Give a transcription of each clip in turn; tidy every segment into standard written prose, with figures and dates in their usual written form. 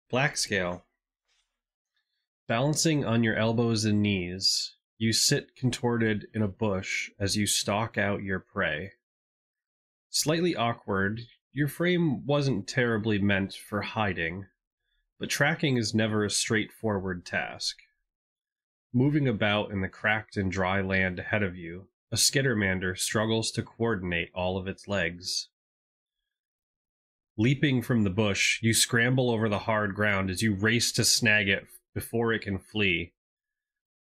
Black scale. Balancing on your elbows and knees, you sit contorted in a bush as you stalk out your prey. Slightly awkward, your frame wasn't terribly meant for hiding, but tracking is never a straightforward task. Moving about in the cracked and dry land ahead of you, a skittermander struggles to coordinate all of its legs. Leaping from the bush, you scramble over the hard ground as you race to snag it before it can flee.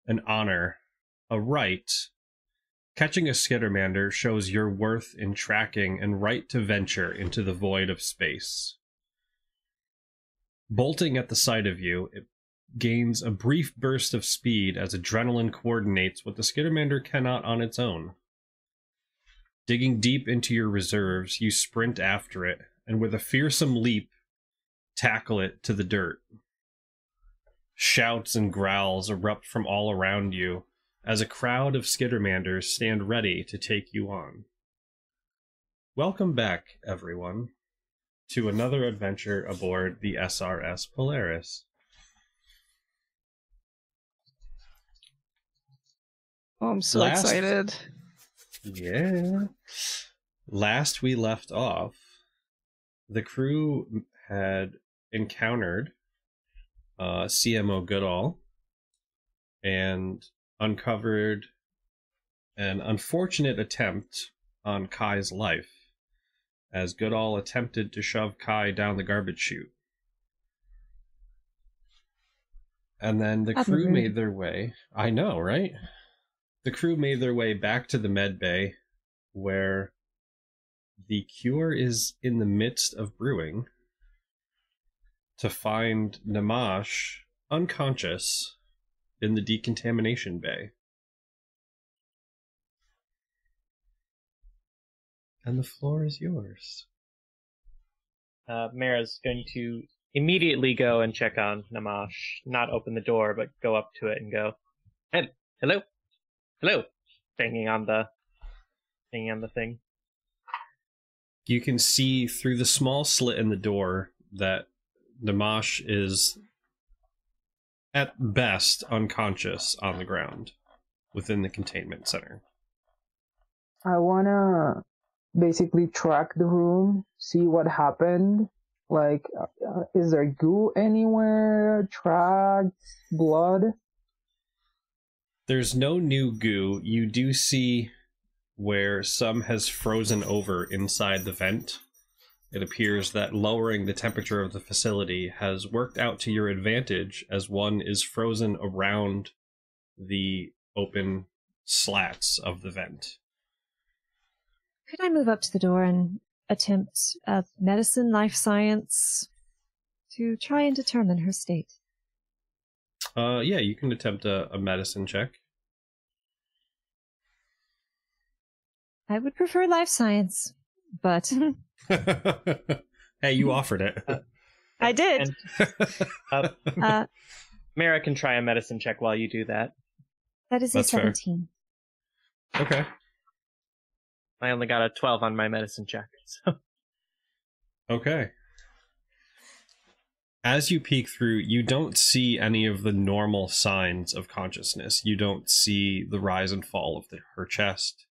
An honor, a right. Catching a skittermander shows your worth in tracking and right to venture into the void of space. Bolting at the sight of you, it gains a brief burst of speed as adrenaline coordinates what the skittermander cannot on its own. Digging deep into your reserves, you sprint after it, and with a fearsome leap, tackle it to the dirt. Shouts and growls erupt from all around you as a crowd of skittermanders stand ready to take you on. Welcome back, everyone, to another adventure aboard the SRS Polaris. Oh, I'm so excited. Yeah. Last we left off, the crew had encountered CMO Goodall and uncovered an unfortunate attempt on Kai's life as Goodall attempted to shove Kai down the garbage chute. And then the crew made their way. I know, right? The crew made their way back to the med bay where the cure is in the midst of brewing to find Namash unconscious in the decontamination bay. And the floor is yours. Mara's going to immediately go and check on Namash. Not open the door, but go up to it and go, hello? Hello? Banging on the thing. You can see through the small slit in the door that Namash is at best unconscious on the ground within the containment center. I wanna basically track the room, see what happened. Like, is there goo anywhere? Tracks? Blood? There's no new goo. You do see where some has frozen over inside the vent. It appears that lowering the temperature of the facility has worked out to your advantage as one is frozen around the open slats of the vent. Could I move up to the door and attempt medicine, life science, to try and determine her state? Yeah, you can attempt a medicine check. I would prefer life science, but... Hey, you offered it. I did. And, Mara can try a medicine check while you do that. That is a 17. Fair. Okay. I only got a 12 on my medicine check. So. Okay. As you peek through, you don't see any of the normal signs of consciousness. You don't see the rise and fall of her chest.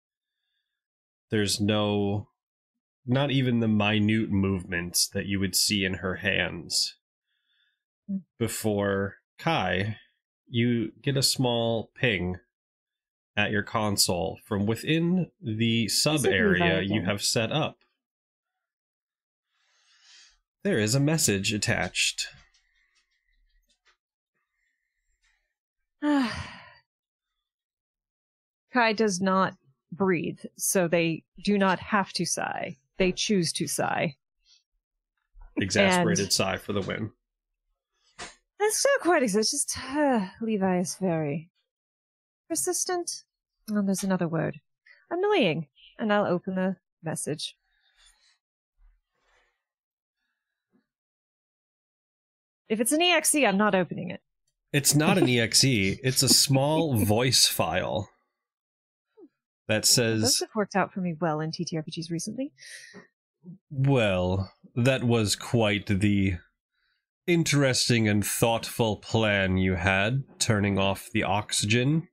There's not even the minute movements that you would see in her hands. Before Kai, you get a small ping at your console from within the sub area you have set up. There is a message attached. Kai does not breathe, so they do not have to sigh. They choose to sigh. Exasperated sigh for the win. That's not quite exact. Just Levi is very persistent. Oh, there's another word. Annoying. And I'll open the message. If it's an EXE, I'm not opening it. It's not an EXE. It's a small voice file that says... Those have worked out for me well in TTRPGs recently. Well, that was quite the interesting and thoughtful plan you had, turning off the oxygen.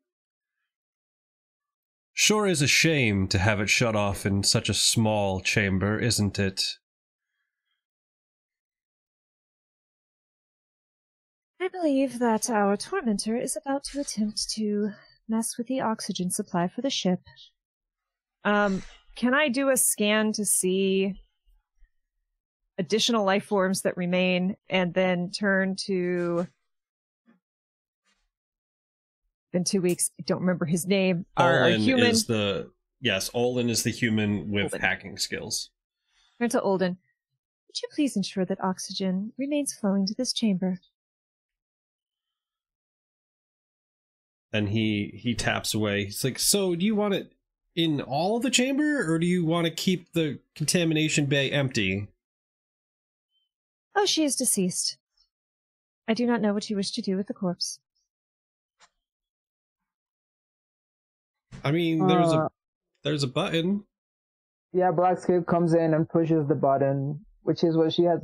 Sure is a shame to have it shut off in such a small chamber, isn't it? I believe that our tormentor is about to attempt to mess with the oxygen supply for the ship. Can I do a scan to see additional life forms that remain, and then turn to... In 2 weeks, I don't remember his name. Our human is the... Yes, Olin is the human with Olin. hacking skills. Turn to Olden. Would you please ensure that oxygen remains flowing to this chamber? And he taps away. He's like, so do you want it in all the chamber, or do you want to keep the contamination bay empty? Oh, she is deceased. I do not know what you wish to do with the corpse. I mean, there's a button. Yeah, Blackscape comes in and pushes the button, which is what she has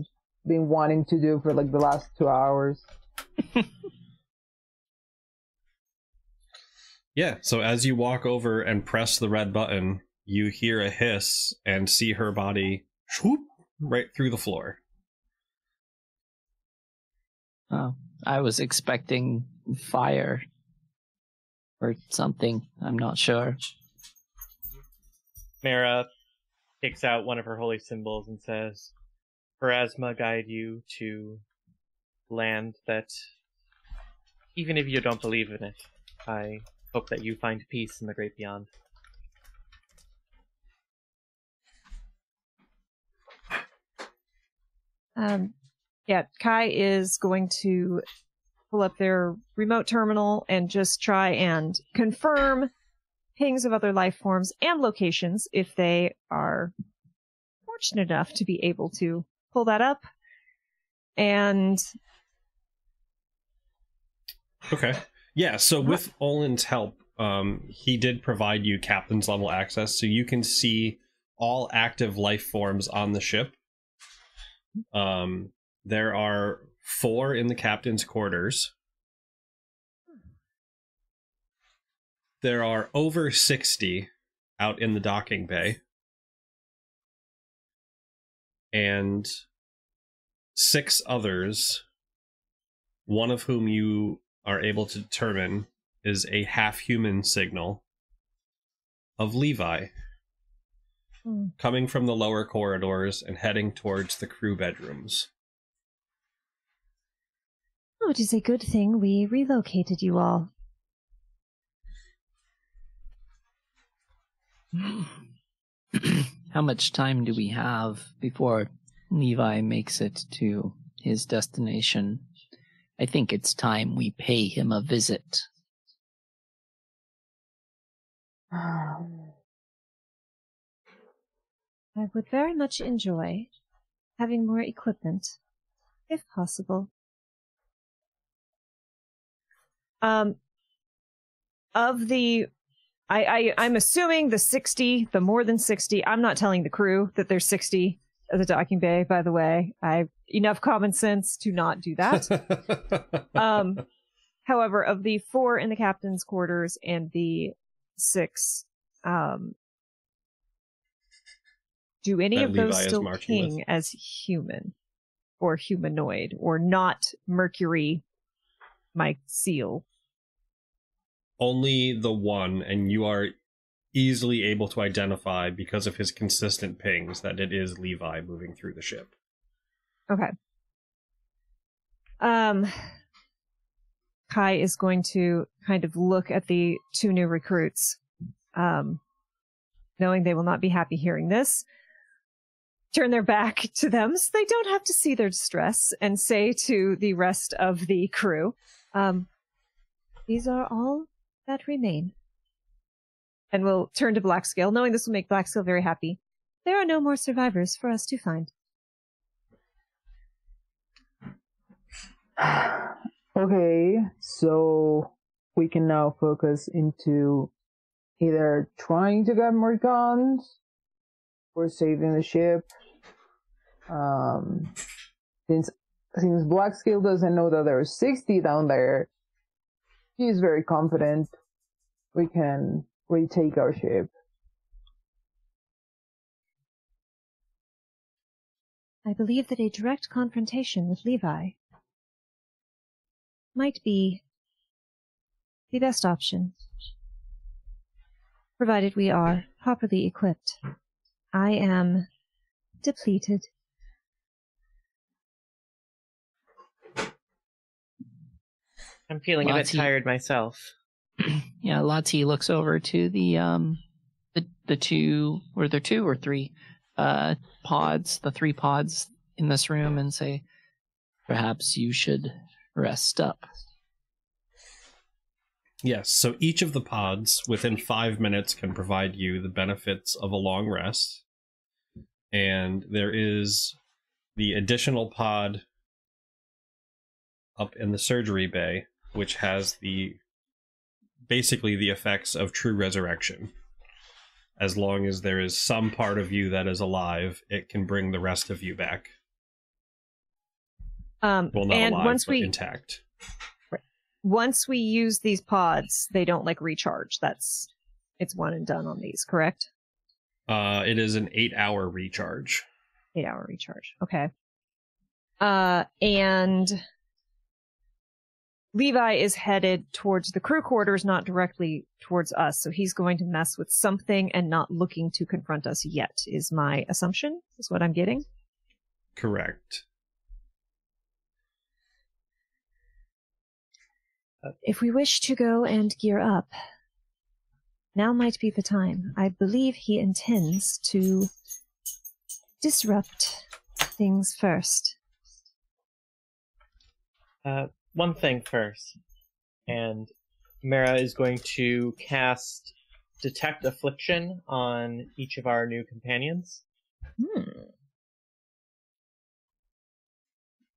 been wanting to do for like the last 2 hours. Yeah, so as you walk over and press the red button, you hear a hiss and see her body whoop, right through the floor. Oh, I was expecting fire or something. I'm not sure. Mara takes out one of her holy symbols and says, Pharasma guide you to land that, even if you don't believe in it, I hope that you find peace in the great beyond. Yeah, Kai is going to pull up their remote terminal and just try and confirm pings of other life forms and locations if they are fortunate enough to be able to pull that up. And Okay. Yeah, so with Olin's help, he did provide you captain's level access, so you can see all active life forms on the ship. There are 4 in the captain's quarters. There are over 60 out in the docking bay. And 6 others, one of whom you are able to determine is a half-human signal of Levi, coming from the lower corridors and heading towards the crew bedrooms. oh, it is a good thing we relocated you all. How much time do we have before Levi makes it to his destination? I think it's time we pay him a visit. I would very much enjoy having more equipment, if possible. Of the, I'm assuming the 60, the more than 60, I'm not telling the crew that there's 60 at the docking bay, by the way. I have enough common sense to not do that. However, of the 4 in the captain's quarters and the 6, do any that of those Levi is still marching ping with. as human or humanoid or not Mercury, my seal? Only the one, and you are easily able to identify, because of his consistent pings, that it is Levi moving through the ship. Okay. Kai is going to kind of look at the 2 new recruits, knowing they will not be happy hearing this, turn their back to them so they don't have to see their distress, and say to the rest of the crew, these are all that remain. And we'll turn to Blackscale, knowing this will make Blackscale very happy. There are no more survivors for us to find. Okay, so we can now focus into either trying to get more guns or saving the ship. Since since Blackscale doesn't know that there's 60 down there, he's very confident we can retake our ship. I believe that a direct confrontation with Levi might be the best option, provided we are properly equipped. I am depleted. I'm feeling a bit tired myself. Yeah, Lati looks over to the two, were there 2 or 3 pods, the 3 pods in this room, and say, perhaps you should rest up. Yes, so each of the pods within 5 minutes can provide you the benefits of a long rest. And there is the additional pod up in the surgery bay, which has basically the effects of true resurrection. As long as there is some part of you that is alive, it can bring the rest of you back. Well, not and alive, but intact. Once we use these pods, they don't recharge. It's one and done on these, correct? It is an 8-hour recharge. 8-hour recharge. Okay. And Levi is headed towards the crew quarters, not directly towards us. So he's going to mess with something and not looking to confront us yet, is my assumption, is what I'm getting. Correct. If we wish to go and gear up, now might be the time. I believe he intends to disrupt things first. One thing first, and Mara is going to cast Detect Affliction on each of our new companions.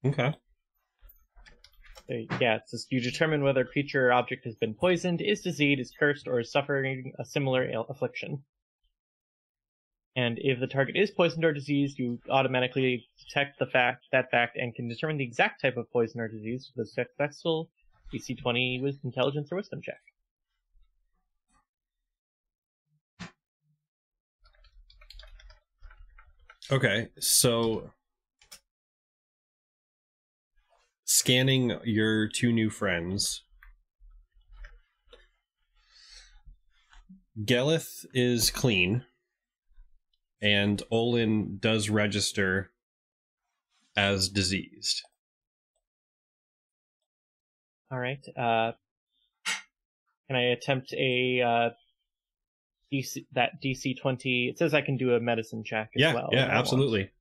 Okay. So, yeah, it says you determine whether a creature or object has been poisoned, is diseased, is cursed, or is suffering a similar affliction. And if the target is poisoned or diseased, you automatically detect that fact and can determine the exact type of poison or disease with a successful DC 20 with intelligence or wisdom check. Okay, so scanning your 2 new friends, Gelith is clean, and Olin does register as diseased. All right. Can I attempt a DC 20? It says I can do a medicine check as well. Yeah, absolutely.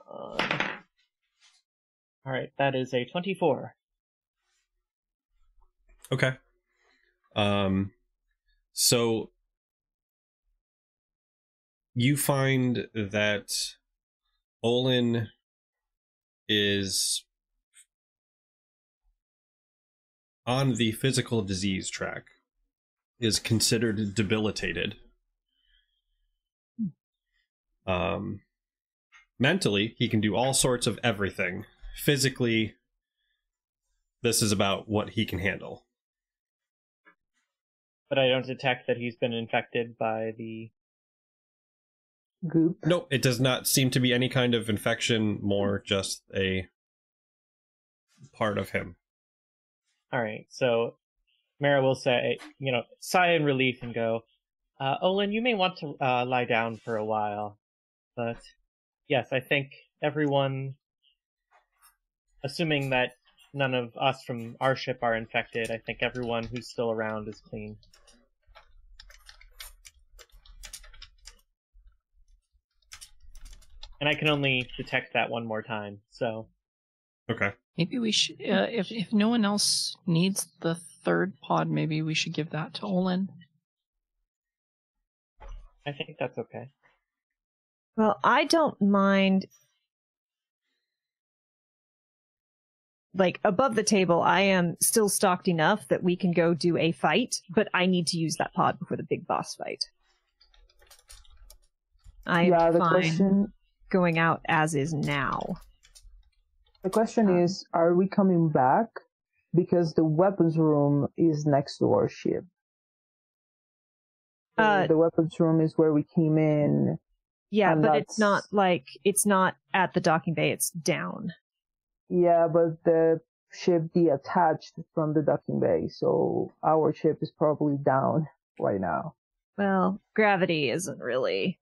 All right, that is a 24. Okay. So you find that Olin is on the physical disease track, is considered debilitated. Mentally, he can do all sorts of everything. Physically, this is about what he can handle. But I don't detect that he's been infected by the goop. Nope, it does not seem to be any kind of infection, more just a part of him. Alright, so Mara will say, sigh in relief and go, Olin, you may want to lie down for a while. But yes, I think everyone, assuming that none of us from our ship are infected, I think everyone who's still around is clean. And I can only detect that one more time, so... Okay. Maybe we should, if no one else needs the 3rd pod, maybe we should give that to Olin. I think that's okay. Well, I don't mind. Above the table, I am still stocked enough that we can go do a fight, but I need to use that pod before the big boss fight. I'm fine going out as is now. The question is, are we coming back? Because the weapons room is next to our ship. The weapons room is where we came in. Yeah, and but it's not at the docking bay, it's down. Yeah, but the ship detached from the docking bay, so our ship is probably down right now. Well, gravity isn't really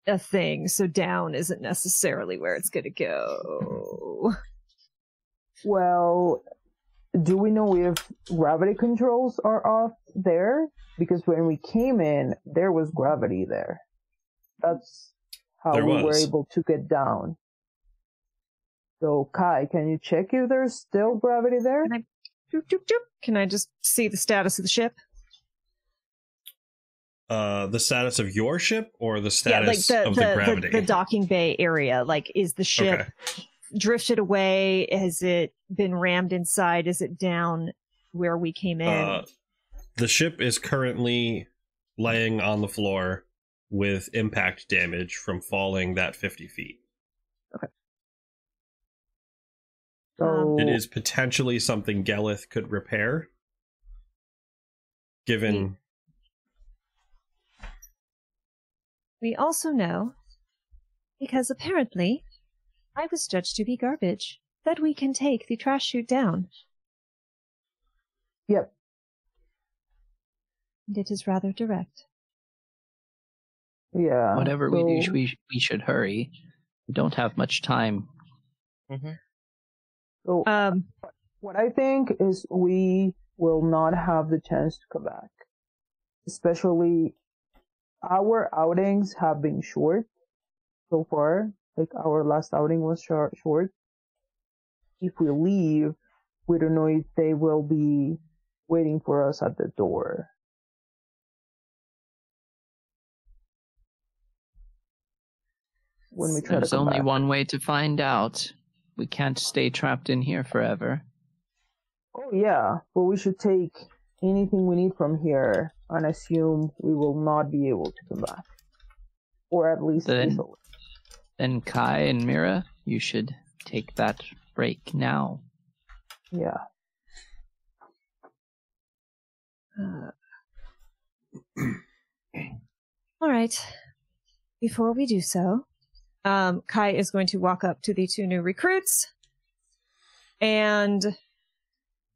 a thing, so down isn't necessarily where it's gonna go. Well, do we know if gravity controls are off there? Because when we came in, there was gravity there. That's how There we were was. able to get down. So, Kai, can you check if there's still gravity there? Can I just see the status of the ship? The status of your ship or the status yeah, like of the gravity? the docking bay area. Like, is the ship drifted away? Has it been rammed inside? Is it down where we came in? The ship is currently laying on the floor with impact damage from falling that 50 feet. Okay. So, It is potentially something Gelith could repair, given... We also know, because apparently I was judged to be garbage, that we can take the trash chute down. Yep. And it is rather direct. Yeah. Whatever we do, we should hurry. We don't have much time. Mm-hmm. So, what I think is we will not have the chance to come back. Especially, our outings have been short so far. Like, our last outing was short. If we leave, we don't know if they will be waiting for us at the door. When we try There's to come only back. one way to find out. We can't stay trapped in here forever. Oh yeah, but we should take anything we need from here and assume we will not be able to come back. Or at least easily. Then Kai and Mira, you should take that break now. Yeah. All right. Before we do so, Kai is going to walk up to the two new recruits. And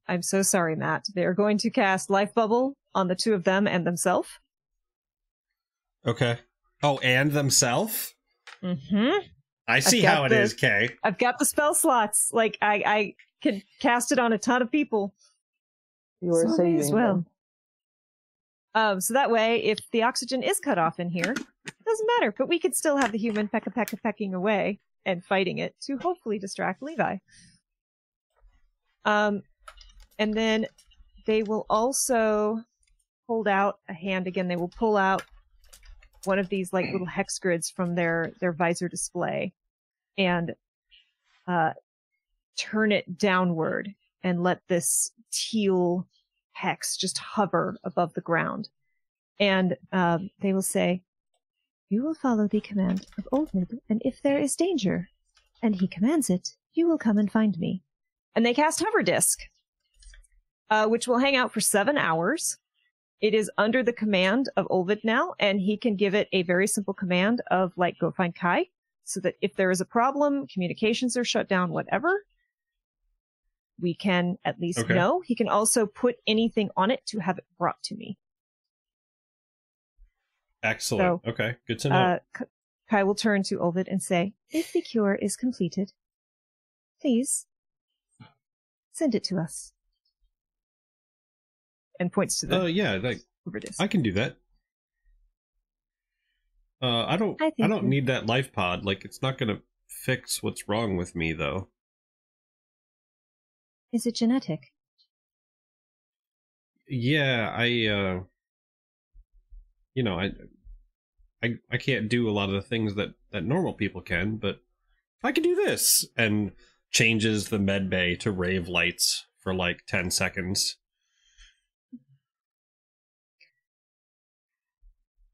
I'm so sorry, Matt. They're going to cast Life Bubble on the two of them and themselves. Okay. Oh, and themselves? Mm-hmm. I see how it is, Kay. I've got the spell slots. Like, I can cast it on a ton of people. You are saving as well. them. So that way, if the oxygen is cut off in here, it doesn't matter. But we could still have the human pecking away and fighting it to hopefully distract Levi. And then they will also hold out a hand again. They will pull out one of these like little hex grids from their visor display and turn it downward and let this teal hex just hover above the ground. And they will say, "You will follow the command of Oldmid, and if there is danger, and he commands it, you will come and find me." And they cast Hover Disc, which will hang out for 7 hours. It is under the command of Olvid now, and he can give it a very simple command of, like, go find Kai, so that if there is a problem, communications are shut down, whatever, we can at least know. He can also put anything on it to have it brought to me. Excellent. So, okay, good to know. Kai will turn to Olvid and say, "If the cure is completed, please send it to us." And points to the Hover Disc. I can do that. I don't need that life pod. Like, it's not gonna fix what's wrong with me, though. Is it genetic? Yeah, I can't do a lot of the things that normal people can, but I can do this. And changes the med bay to rave lights for like 10 seconds.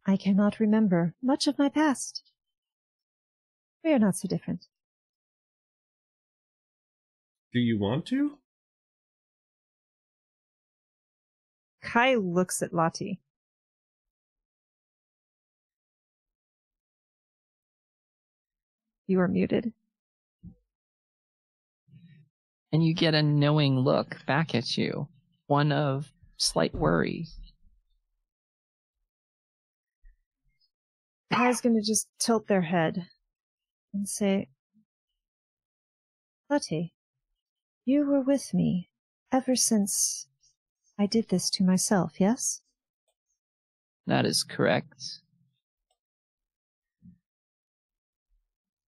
I cannot remember much of my past. We are not so different. Do you want to? Kai looks at Lottie. You are muted. And you get a knowing look back at you, one of slight worry. Kai's gonna just tilt their head and say, Lottie, you were with me ever since I did this to myself, yes? That is correct.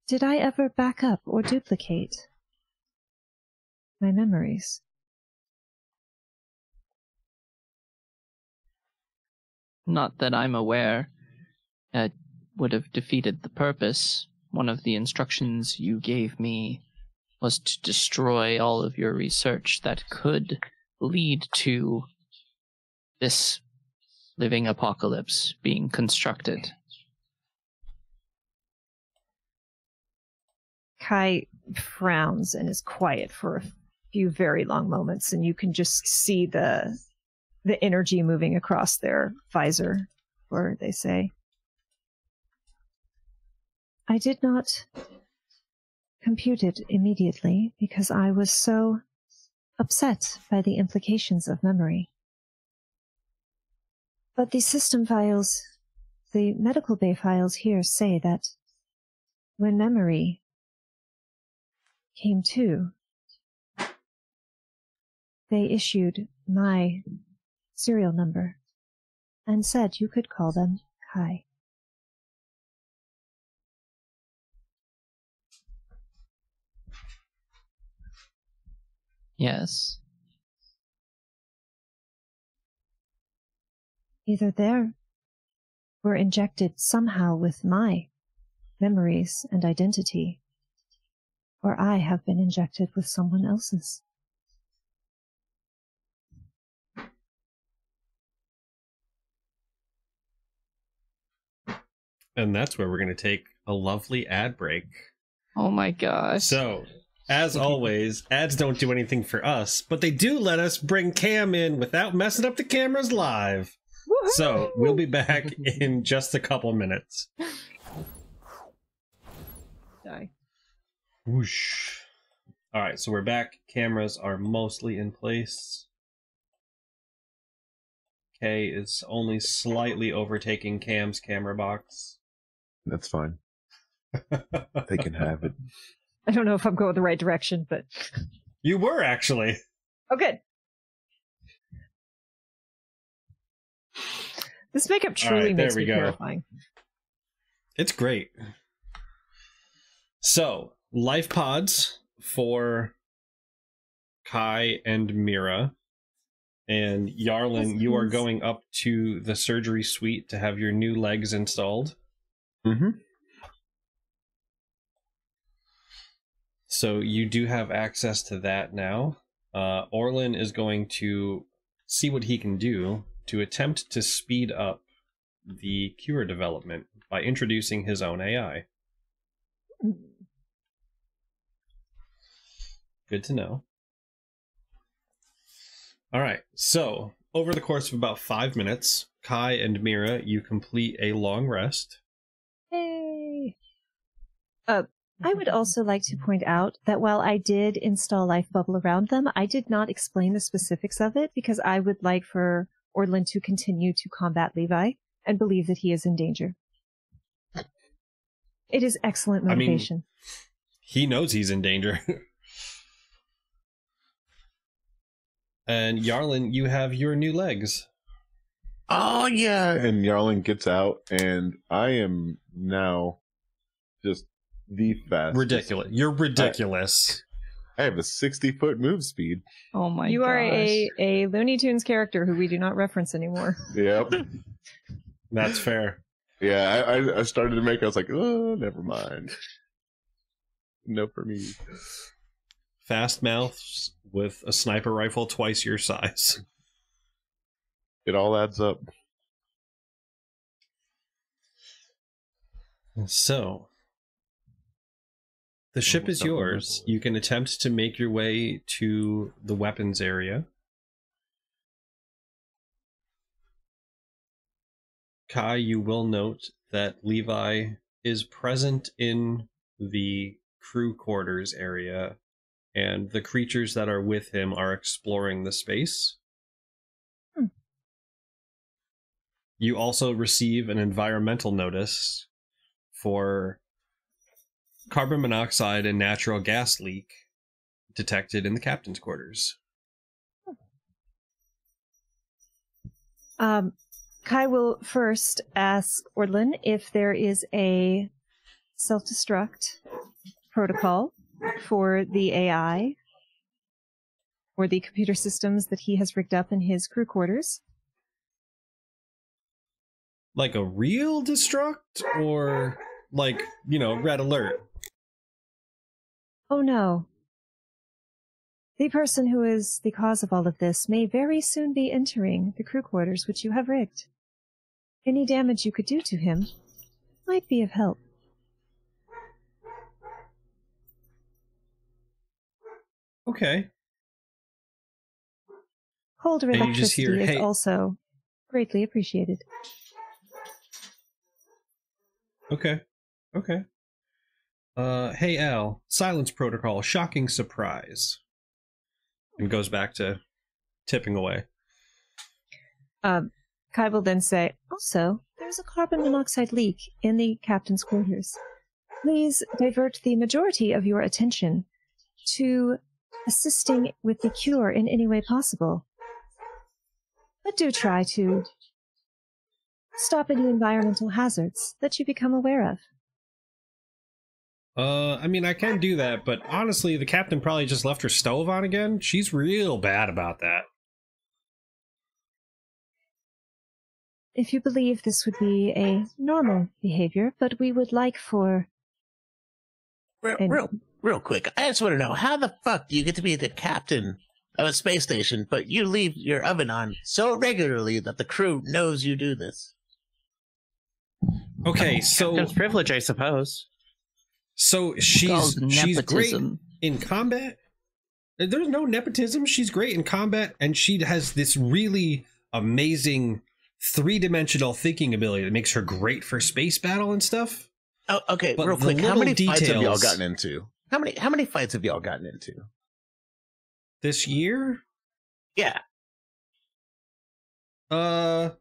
Did I ever back up or duplicate my memories? Not that I'm aware. It would have defeated the purpose. One of the instructions you gave me was to destroy all of your research that could lead to this living apocalypse being constructed. Kai frowns and is quiet for a few very long moments, and you can just see the energy moving across their visor, or they say, I did not compute it immediately because I was so upset by the implications of memory. But the system files, the medical bay files here say that when memory came to, they issued my serial number and said you could call them Kai. Yes. Either they were injected somehow with my memories and identity, or I have been injected with someone else's. And that's where we're going to take a lovely ad break. Oh my gosh. So, as always, ads don't do anything for us, but they do let us bring Cam in without messing up the cameras live. Woo-hoo! So, we'll be back in just a couple minutes. Die. Whoosh. Alright, so we're back. Cameras are mostly in place. Kay is only slightly overtaking Cam's camera box. That's fine. They can have it. I don't know if I'm going the right direction, but... You were, actually. Oh, good. This makeup truly Alright, there makes we me go. terrifying. It's great. So, life pods for Kai and Mira. And Yarlin, you are going up to the surgery suite to have your new legs installed. Mm-hmm. So you do have access to that now. Orlin is going to see what he can do to attempt to speed up the cure development by introducing his own AI. Good to know. All right, so over the course of about 5 minutes, Kai and Mira, you complete a long rest. Yay! I would also like to point out that while I did install Life Bubble around them, I did not explain the specifics of it because I would like for Orlin to continue to combat Levi and believe that he is in danger. It is excellent motivation. He knows he's in danger. And Yarlin, you have your new legs. Oh, yeah. And Yarlin gets out, and I am now just the fastest. Ridiculous. You're ridiculous. I have a 60-foot move speed. Oh my You gosh. are a Looney Tunes character who we do not reference anymore. Yep. That's fair. Yeah, I started to make, I was like, oh, never mind. No for me. Fast mouths with a sniper rifle twice your size. It all adds up. So, The ship is yours. You can attempt to make your way to the weapons area. Kai, you will note that Levi is present in the crew quarters area, and the creatures that are with him are exploring the space. You also receive an environmental notice for carbon monoxide and natural gas leak detected in the captain's quarters. Kai will first ask Ordlin if there is a self-destruct protocol for the AI or the computer systems that he has rigged up in his crew quarters. Like a real destruct, or like, red alert? Oh no. The person who is the cause of all of this may very soon be entering the crew quarters which you have rigged. Any damage you could do to him might be of help. Okay. Colder And you just electricity hear, is "Hey." also greatly appreciated. Okay. Hey Al, silence protocol, shocking surprise. And goes back to tipping away. Kai will then say, also, there's a carbon monoxide leak in the captain's quarters. Please divert the majority of your attention to assisting with the cure in any way possible. But do try to stop any environmental hazards that you become aware of. I can do that, but honestly, the captain probably just left her stove on again. She's real bad about that. If you believe this would be a normal behavior, but we would like for... Real quick, I just want to know, how the fuck do you get to be the captain of a space station, but you leave your oven on so regularly that the crew knows you do this? Okay, so Captain's privilege, I suppose. she's great Nepotism. in combat. There's no nepotism. She's great in combat, and she has this really amazing three-dimensional thinking ability that makes her great for space battle and stuff. Oh, okay, But real the quick, how little many fights have y'all details- gotten into? How many fights have y'all gotten into? This year, Yeah. and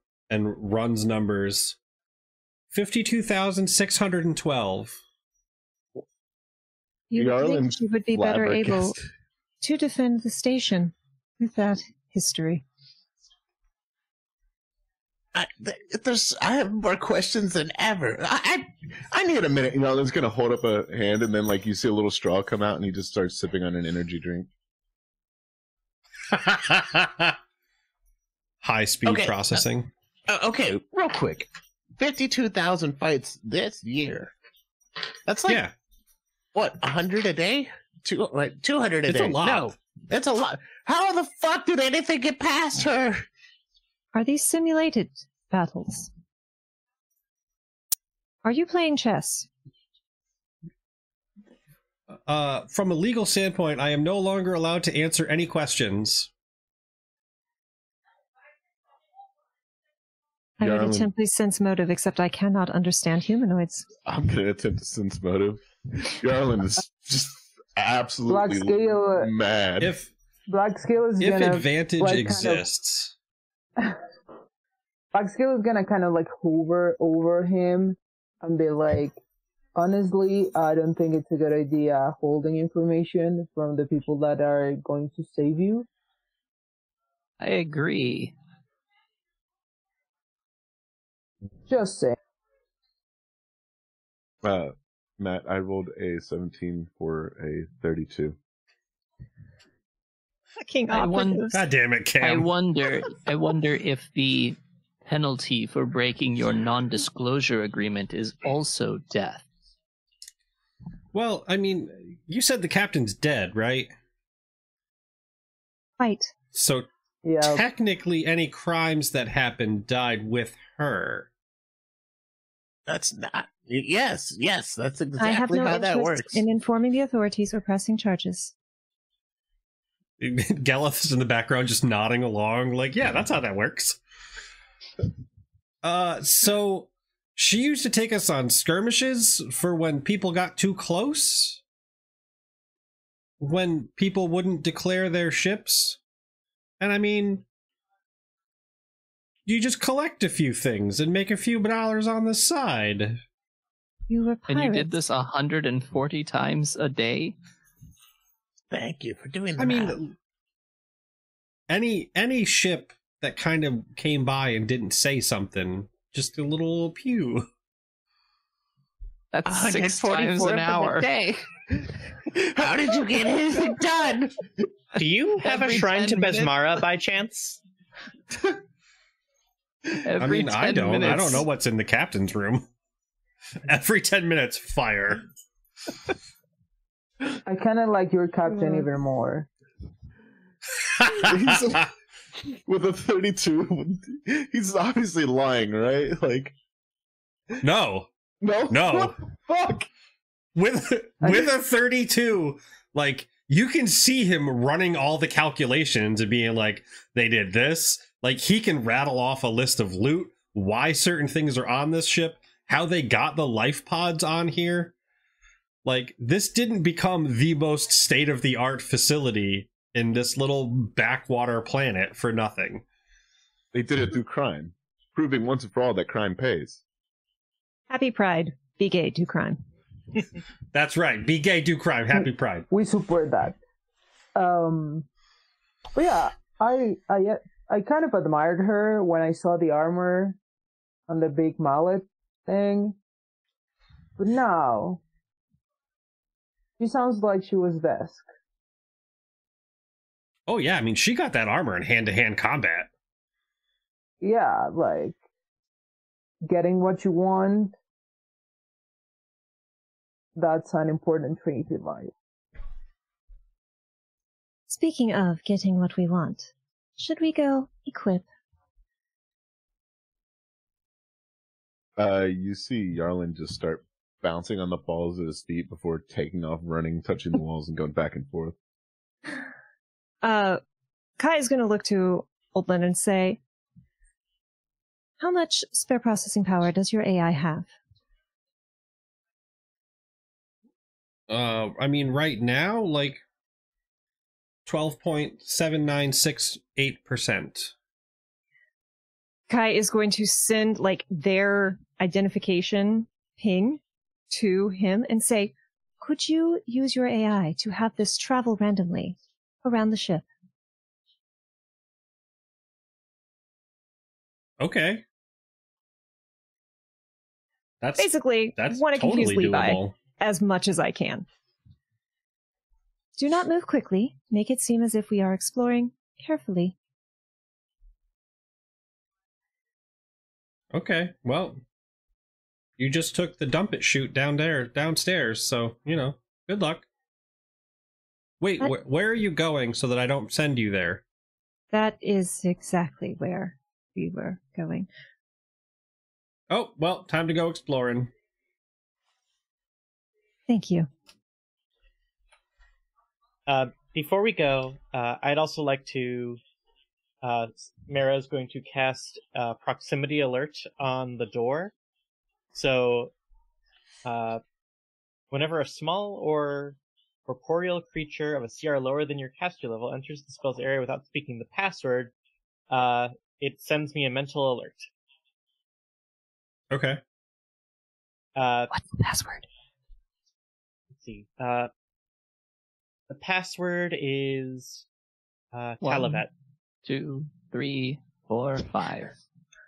runs numbers 52,612. You would think Garland's she would be better able flabbergasted. to defend the station with that history. I have more questions than ever. I need a minute. It's gonna hold up a hand, and then you see a little straw come out, and he just starts sipping on an energy drink. High speed Okay, processing. Okay, real quick. 52,000 fights this year. That's like, Yeah. what, 100 a day? 200 a It's day. a lot. No, it's a lot. How the fuck did anything get past her? Are these simulated battles? Are you playing chess? From a legal standpoint, I am no longer allowed to answer any questions. I would Garland. attempt to sense motive, except I cannot understand humanoids. I'm gonna attempt to sense motive. Garland is just absolutely Black scale, mad. If Black Scale is if gonna advantage like, kind of- exists, Black Scale is gonna kind of hover over him and be like, honestly, I don't think it's a good idea holding information from the people that are going to save you. I agree. Just say. Matt, I rolled a 17 for a 32. Fucking I won- operatives. God damn it, Cam. I wonder if the penalty for breaking your non-disclosure agreement is also death. Well, you said the captain's dead, right? Right. So Yeah. technically, any crimes that happened died with her. That's not. Yes, that's I have exactly no how that interest works. in informing the authorities or pressing charges. Geleth is in the background just nodding along, like, yeah, that's how that works. So she used to take us on skirmishes for when people got too close? When people wouldn't declare their ships? And I mean, you just collect a few things and make a few dollars on the side. You were pirates. And you did this 140 times a day? Thank you for doing that. I mean, any ship that kind of came by and didn't say something, just a little pew. That's 6 times an hour. How did you get anything done? Do you have a Every shrine to 10 minutes? Besmara by chance? I mean, I don't know what's in the captain's room. Every 10 minutes, fire. I kind of like your captain even more. With a 32, he's obviously lying, right? Like, No. no. Fuck. With a 32, like, you can see him running all the calculations and being like, they did this. Like, he can rattle off a list of loot, why certain things are on this ship, how they got the life pods on here. Like, this didn't become the most state-of-the-art facility in this little backwater planet for nothing. They did it through crime, proving once and for all that crime pays. Happy Pride. Be gay, do crime. That's right. Be gay, do crime. Happy Pride. We support that. But yeah, I kind of admired her when I saw the armor on the big mallet thing. But now, she sounds like she was Vesk. Oh, yeah. I mean, she got that armor in hand-to-hand combat. Yeah, like, getting what you want. That's an important trait in life. Speaking of getting what we want, should we go equip? You see Yarlin just start bouncing on the balls of his feet before taking off, running, touching the walls, and going back and forth. Kai is going to look to Oldland and say, how much spare processing power does your AI have? I mean, right now, like, 12.7968%. Kai is going to send, like, their identification ping to him and say, could you use your AI to have this travel randomly around the ship? Okay. That's Basically, that's want to totally confuse Levi doable. as much as I can. Do not move quickly. Make it seem as if we are exploring carefully. Okay, well, you just took the dump it chute downstairs, so, you know, good luck. Wait, where are you going so that I don't send you there? That is exactly where we were going. Oh, well, time to go exploring. Thank you. Before we go, I'd also like to... Mara's going to cast proximity alert on the door. So, whenever a small or corporeal creature of a CR lower than your caster level enters the spell's area without speaking the password, it sends me a mental alert. Okay. What's the password? Let's see. The password is Talavet. 2, 3, 4, 5.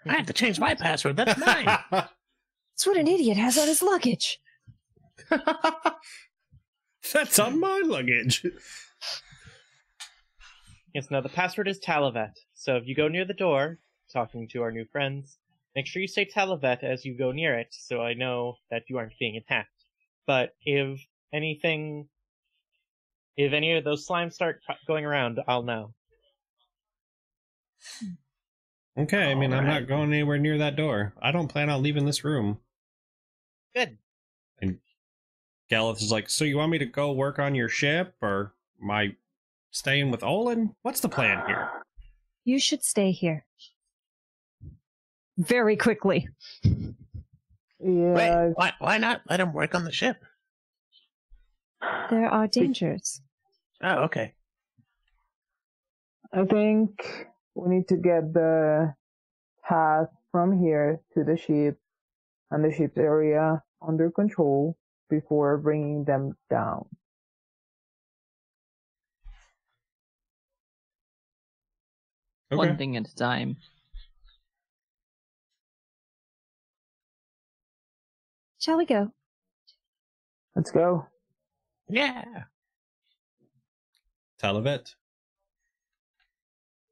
I have to change my password. That's mine. That's what an idiot has on his luggage. That's on my luggage. Yes, no, the password is Talavet. So if you go near the door, talking to our new friends, make sure you say Talavet as you go near it, so I know that you aren't being attacked. But if any of those slimes start going around, I'll know. Okay, I mean, I'm not going anywhere near that door. I don't plan on leaving this room. Good. And Galeth is like, so you want me to go work on your ship, or am I staying with Olin? What's the plan here? You should stay here. Very quickly. Yeah, Wait, why not let him work on the ship? There are dangers. Oh, okay. I think we need to get the path from here to the ship and the ship's area under control before bringing them down. Okay. One thing at a time. Shall we go? Let's go. Yeah. Talavet.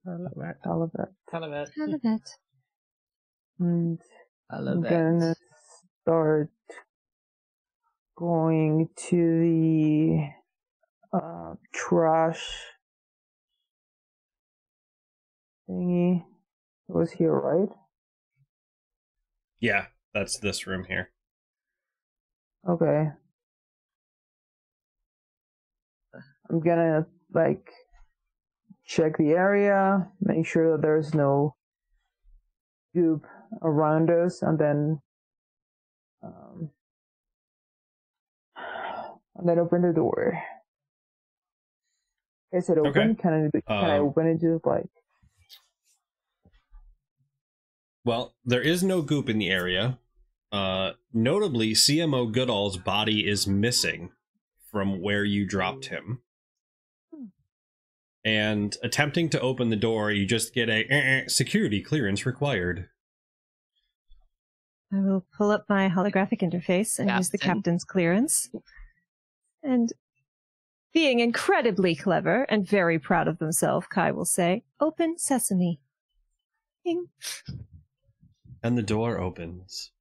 Olivet. Talavet. Halavet. And I I'm love gonna that. start going to the trash thingy. It was here, right? Yeah, that's this room here. Okay. I'm gonna check the area, make sure that there's no goop around us, and then open the door. Is it open? Okay. Can I open it just like? Well, there is no goop in the area. Notably, CMO Goodall's body is missing from where you dropped him. And attempting to open the door, you just get a security clearance required. I will pull up my holographic interface and use the Captain. captain's clearance. And being incredibly clever and very proud of themselves, Kai will say, "Open sesame." Ding. And the door opens.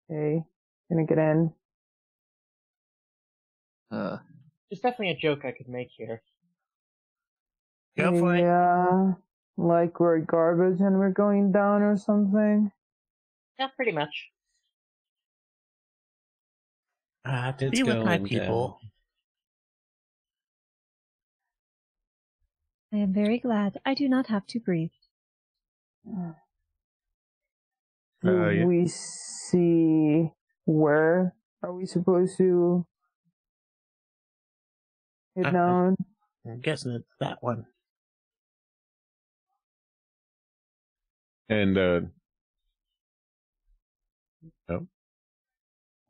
Okay, gonna get in. There's definitely a joke I could make here. Go for it. Yeah, like we're garbage and we're going down or something. Yeah, pretty much. To It's be with my going people. I am very glad I do not have to breathe. Do Yeah. we see where are we supposed to head down? I'm guessing it's that one. And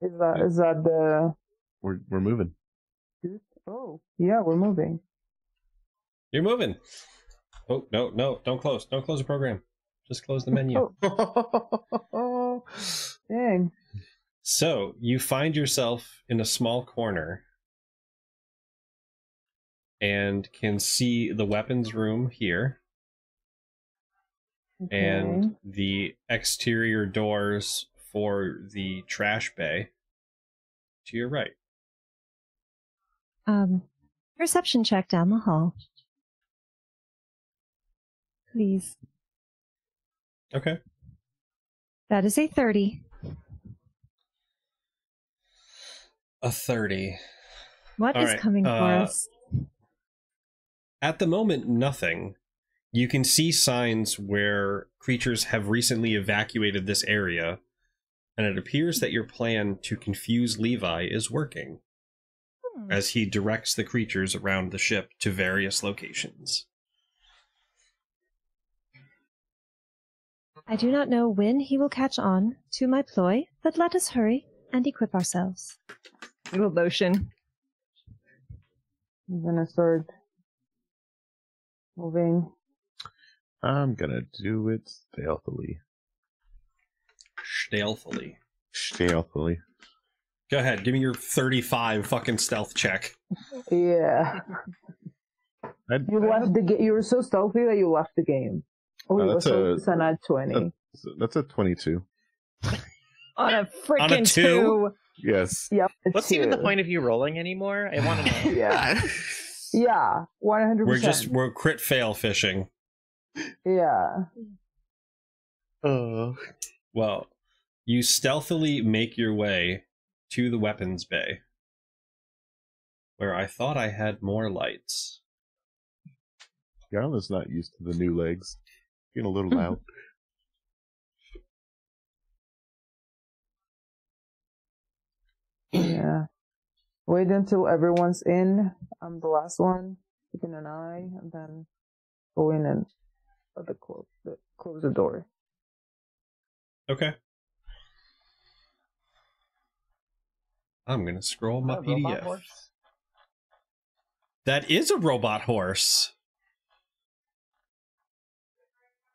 Is that the? we're moving. Oh, yeah, we're moving. You're moving. Oh, no, don't close. Don't close the program. Just close the menu. Oh, dang. So, you find yourself in a small corner and can see the weapons room here and Okay. the exterior doors for the trash bay to your right. Perception check down the hall. Please. Okay. That is a 30. A 30. What All is right, coming for us? At the moment, nothing. You can see signs where creatures have recently evacuated this area, and it appears that your plan to confuse Levi is working, as he directs the creatures around the ship to various locations. I do not know when he will catch on to my ploy, but let us hurry and equip ourselves. Little lotion. I'm gonna start moving. I'm gonna do it stealthily. Stealthily. Stealthily. Go ahead, give me your 35 fucking stealth check. Yeah. You left the game. You were so stealthy that you left the game. Oh, you were that's so a- it's an at 20. That's a 22. On a On a freaking two? 2. Yes. Yep. It's What's even the two. point of you rolling anymore? I want to know. Yeah. Yeah. 100%. We're crit fail fishing. Yeah. Oh. Well, you stealthily make your way to the weapons bay, where I thought I had more lights. Garland's not used to the new legs. Getting a little loud. Yeah. Wait until everyone's in. I'm the last one, keeping an eye, and then go in and close the door. Okay. I'm gonna scroll my PDF. That is a robot horse.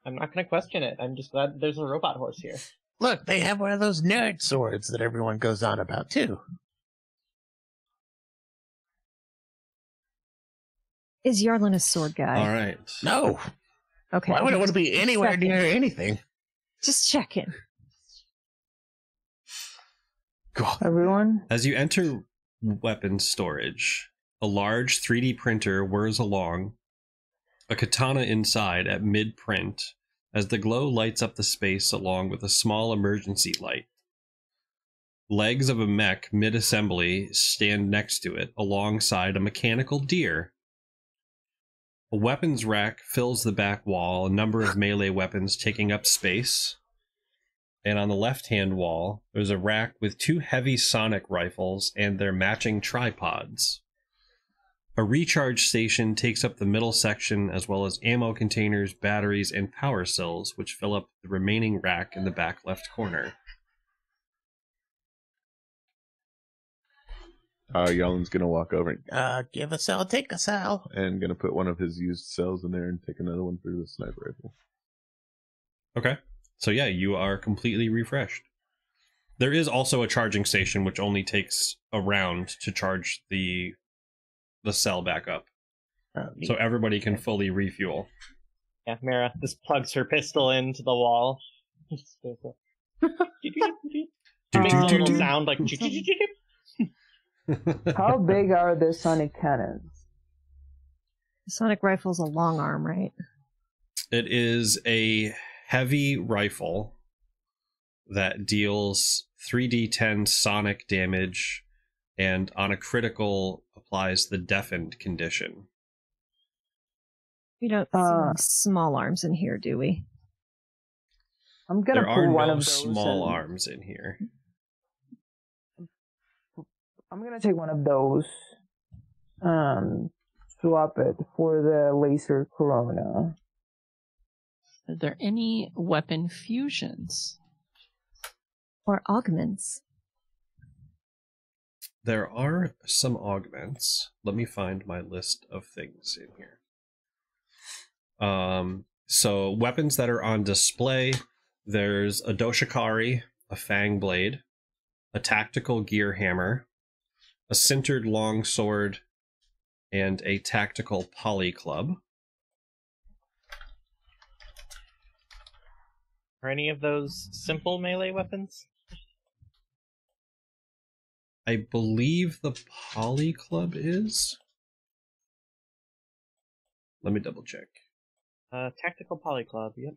I'm not going to question it. I'm just glad there's a robot horse here. Look, they have one of those nerd swords that everyone goes on about, too. Is Yarlin a sword guy? All right. No. Okay. Why would I want to be anywhere Second. near anything? Just checking. God. Everyone? As you enter weapons storage, a large 3D printer whirs along, a katana inside at mid-print, as the glow lights up the space along with a small emergency light. Legs of a mech mid-assembly stand next to it, alongside a mechanical deer. A weapons rack fills the back wall, a number of melee weapons taking up space. And on the left-hand wall, there's a rack with 2 heavy sonic rifles and their matching tripods. A recharge station takes up the middle section, as well as ammo containers, batteries, and power cells, which fill up the remaining rack in the back left corner. Yarlin's gonna walk over Give a cell, take a cell. and gonna put one of his used cells in there and take another one for the sniper rifle. Okay. So yeah, you are completely refreshed. There is also a charging station, which only takes a round to charge the cell back up. So everybody can fully refuel. Yeah, Mara just plugs her pistol into the wall. Makes a little sound like... How big are the sonic cannons? The sonic rifle's a long arm, right? It is a heavy rifle that deals 3d10 sonic damage and on a critical applies the deafened condition. We don't see small arms in here, do we? I'm gonna There pull are one no of those. small arms in here. I'm gonna take one of those. Swap it for the laser corona. Are there any weapon fusions? Or augments? There are some augments. Let me find my list of things in here. So weapons that are on display, there's a Doshikari, a Fang Blade, a tactical gear hammer, a sintered long sword, and a tactical poly club. Are any of those simple melee weapons? I believe the poly club is. Let me double check. Tactical polyclub, yep.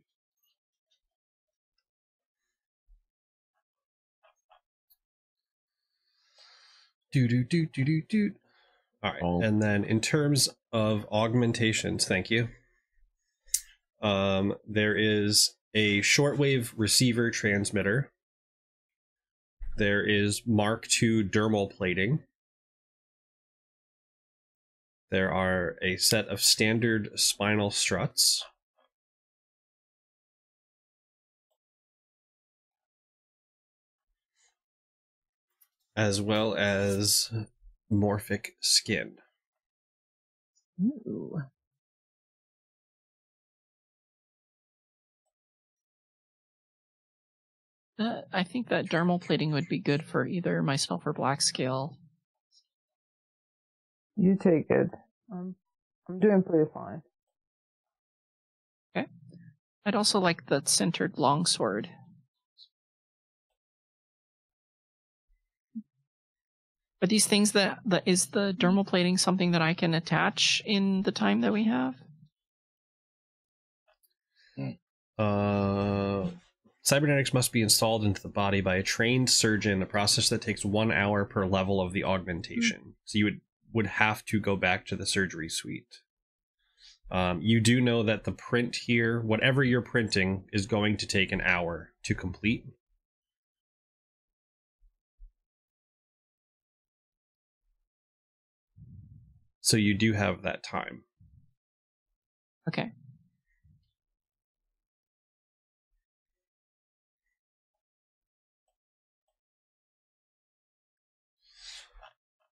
Do. All right, and then in terms of augmentations, thank you. There is a shortwave receiver transmitter. There is Mark II dermal plating. There are a set of standard spinal struts. As well as morphic skin. Ooh. I think that dermal plating would be good for either myself or Blackscale. You take it. I'm doing pretty fine. Okay. I'd also like the centered longsword. Are these things that is the dermal plating something that I can attach in the time that we have? Cybernetics must be installed into the body by a trained surgeon, a process that takes 1 hour per level of the augmentation. So you would have to go back to the surgery suite. You do know that the print here, whatever you're printing, is going to take an hour to complete. So you do have that time. Okay.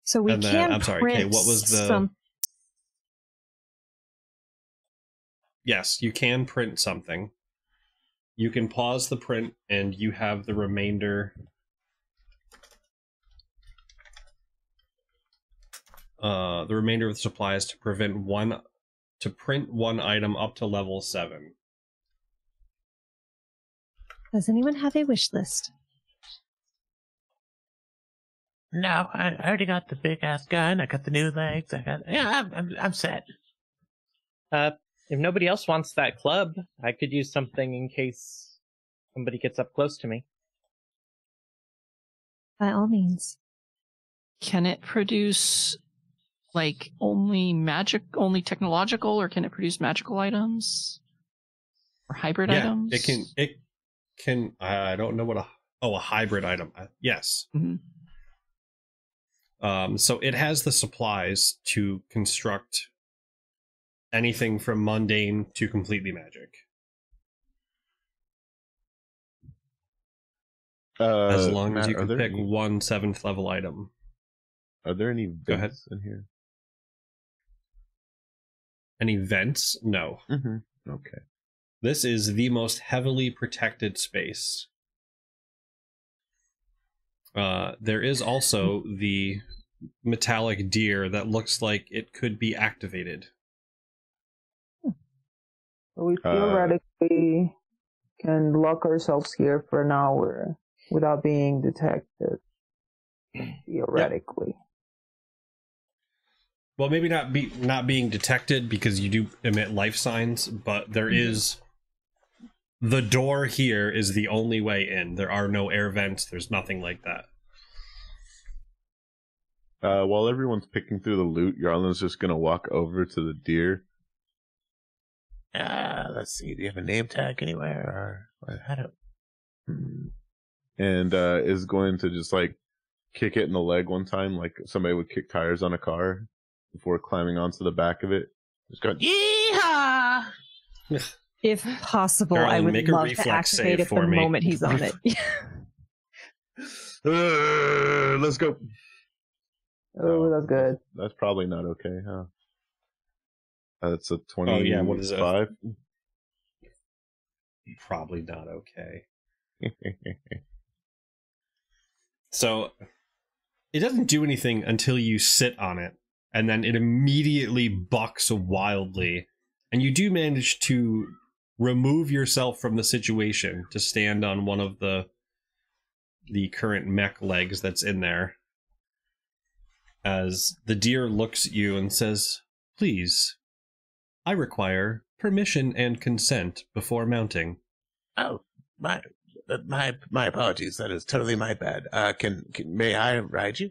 So we And then- can I'm sorry, print Kay, what was the- some. Yes, you can print something. You can pause the print, and you have the remainder. The remainder of the supplies to print one item up to level 7. Does anyone have a wish list? No, I already got the big ass gun. I got the new legs. I'm set. If nobody else wants that club, I could use something in case somebody gets up close to me. By all means. Can it produce like only technological, or can it produce magical items or hybrid items? It can. I don't know what a hybrid item. Yes. Mhm. So it has the supplies to construct anything from mundane to completely magic. As long as you can pick one 7th level item. Are there any Go ahead. vents in here? Any vents? No. Mm-hmm. Okay. This is the most heavily protected space. There is also the metallic deer that looks like it could be activated. We theoretically can lock ourselves here for an hour without being detected. Theoretically. Well, maybe not being detected because you do emit life signs, but there is the door here is the only way in. There are no air vents. There's nothing like that. While everyone's picking through the loot, Yarlin's just gonna walk over to the deer. Let's see. Do you have a name tag anywhere, or how do? And is going to just like kick it in the leg one time, like somebody would kick tires on a car before climbing onto the back of it. Just going, Yeehaw! If possible, Caroline, I would make a love to reflex activate save it for the me. moment he's on it. let's go. Oh, that's good. That's probably not okay, huh? That's a 20. Oh, yeah, what is it? 5? Probably not okay. So it doesn't do anything until you sit on it, and then it immediately bucks wildly, and you do manage to remove yourself from the situation to stand on one of the current mech legs that's in there, as the deer looks at you and says, "Please, I require permission and consent before mounting." Oh, my apologies. That is totally my bad. May I ride you?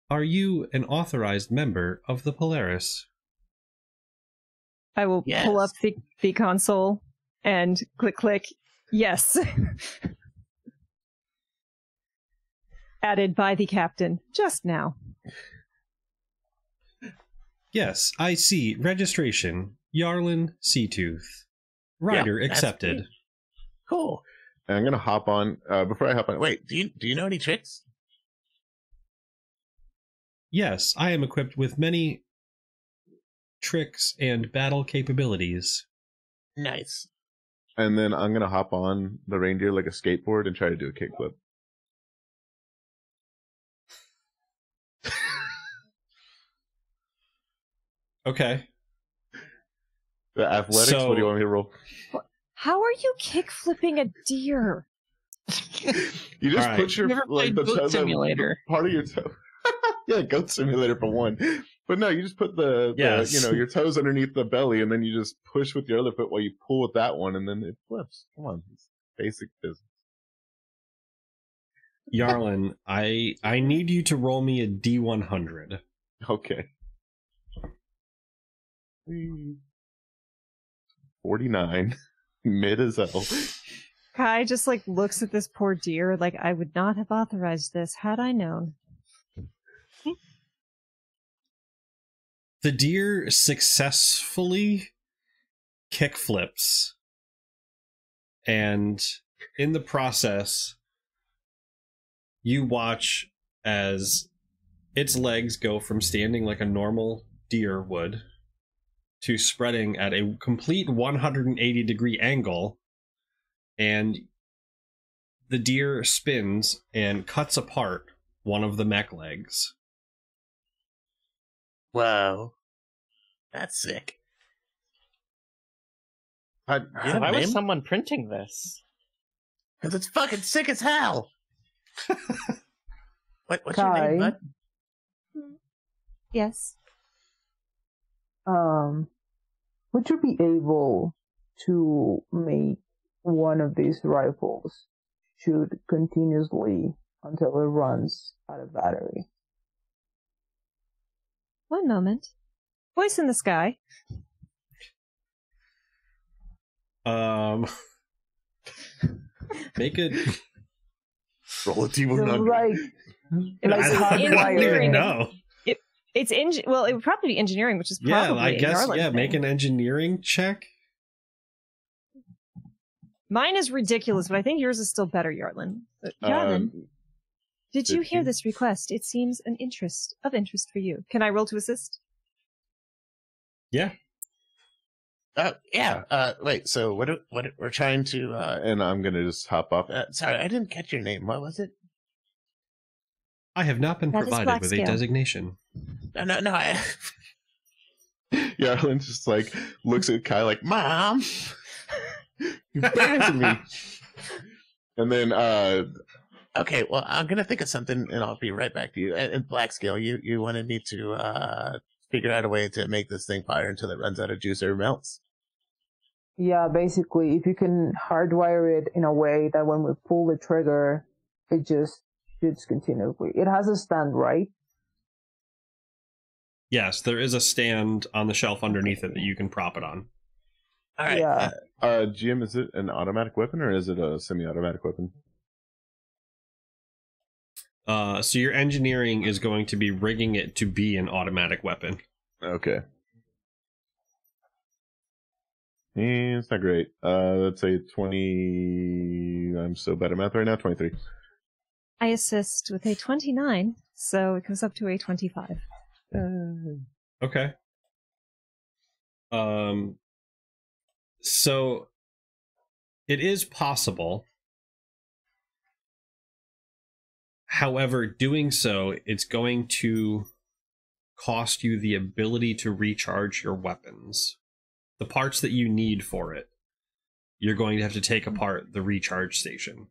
Are you an authorized member of the Polaris? I will pull up Yes. the console and click. Yes. Added by the captain just now. Yes, I see. Registration. Yarlin Seatooth. Rider Yeah, that's accepted. me. Cool. And I'm gonna hop on. Before I hop on, Wait, do you know any tricks? Yes, I am equipped with many tricks and battle capabilities. Nice. and then I'm gonna hop on the reindeer like a skateboard and try to do a kickflip. Okay. The athletics. What do you want me to roll? How are you kick flipping a deer? You just All right. put your You ever like played Goat Simulator? part of your toe. Yeah, Goat Simulator for one. But no, you just put the Yes. your toes underneath the belly, and then you just push with your other foot while you pull with that one, and then it flips. Come on, it's basic business. Yarlin, I need you to roll me a D100. Okay. 49. Mid as hell. Kai just like looks at this poor deer like I would not have authorized this had I known. The deer successfully kickflips, and in the process, you watch as its legs go from standing like a normal deer would to spreading at a complete 180-degree angle, and the deer spins and cuts apart one of the mech legs. Whoa. That's sick. You have Why a was name? someone printing this? Because it's fucking sick as hell. What's your Kai? name, bud? Yes. Would you be able to make one of these rifles shoot continuously until it runs out of battery? One moment. Voice in the sky. Make it. Roll a Just D100. like I don't hardwired. even know. It's well, it would probably be engineering, which is Yeah, probably I a guess. Yarlin Yeah, thing. make an engineering check. Mine is ridiculous, but I think yours is still better, Yarlin. Yarlin, did you hear 15. this request? It seems of interest for you. Can I roll to assist? Yeah. Yeah. Wait. So what we're trying to? And I'm gonna just hop off. Sorry, I didn't catch your name. What was it? I have not been That is provided with a Blackscale. designation. No. Yarlin just like looks at Kai like, "Mom, you abandoned me." And then Okay. Well, I'm gonna think of something, and I'll be right back to you. And Blackscale, you wanted me to figure out a way to make this thing fire until it runs out of juice or melts. Yeah, basically, if you can hardwire it in a way that when we pull the trigger, it just shoots continuously. It has a stand, right? Yes, there is a stand on the shelf underneath it that you can prop it on. All right. Yeah. Jim, is it an automatic weapon or is it a semi-automatic weapon? So your engineering is going to be rigging it to be an automatic weapon. Okay. It's not great. Let's say 20. I'm so bad at math right now. 23. I assist with a 29, so it goes up to a 25. Okay. So it is possible. However, doing so, it's going to cost you the ability to recharge your weapons. The parts that you need for it, you're going to have to take apart the recharge station.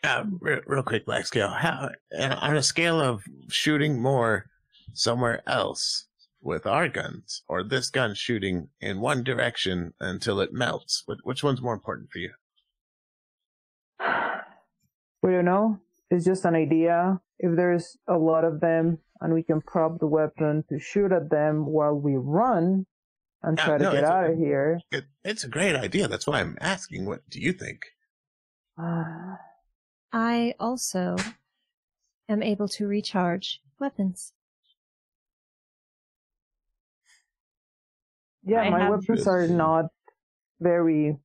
Real quick, Blackscale. How on a scale of shooting more somewhere else with our guns, or this gun shooting in one direction until it melts, which one's more important for you? We don't know. It's just an idea. If there's a lot of them and we can prop the weapon to shoot at them while we run and try to get out of here. It's a great idea. That's why I'm asking. What do you think? I also am able to recharge weapons. Yeah, I my have- weapons are not very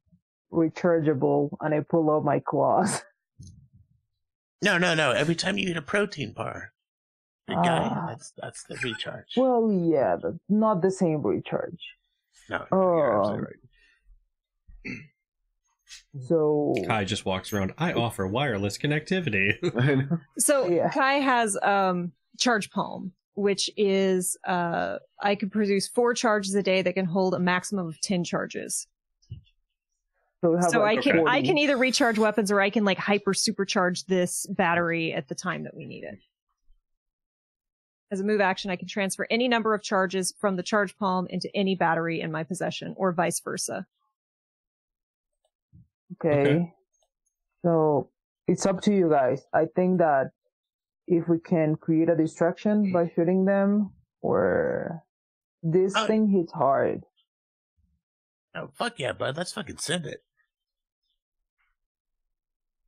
rechargeable, and I pull out my claws. No. Every time you eat a protein bar, big guy, that's the recharge. Well, yeah, but not the same recharge. No, you're absolutely right. So Kai just walks around. I offer wireless connectivity. I know. So Yeah. Kai has Charge Palm, which is I could produce 4 charges a day that can hold a maximum of 10 charges. we have So like I 40. can either recharge weapons or I can like hyper supercharge this battery at the time that we need it. As a move action, I can transfer any number of charges from the charge palm into any battery in my possession, or vice versa. Okay. So it's up to you guys. I think that if we can create a distraction by shooting them, or this thing hits hard. Oh, fuck yeah, bud. Let's fucking send it.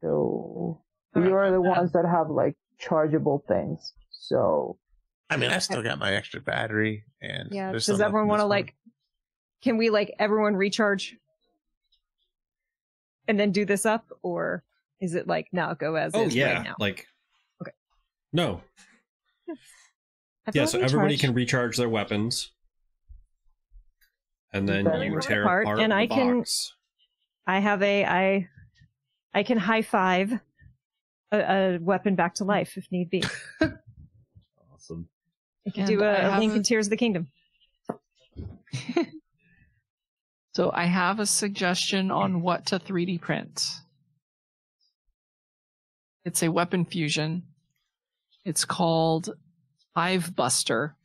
So you are the ones that have like chargeable things. So I mean, I still got my extra battery, and Yeah. there's Does some everyone want to left in this can we everyone recharge and then do this up, or is it no, go as is right now? Okay. No. Everyone So everybody recharge. can recharge their weapons. And then Okay. you Rip tear apart, apart and the I can- box. I have I can high five a weapon back to life if need be. Awesome. I can And do I a have Link in Tears of the Kingdom. So I have a suggestion on what to 3D print. It's a weapon fusion. It's called Hive Buster,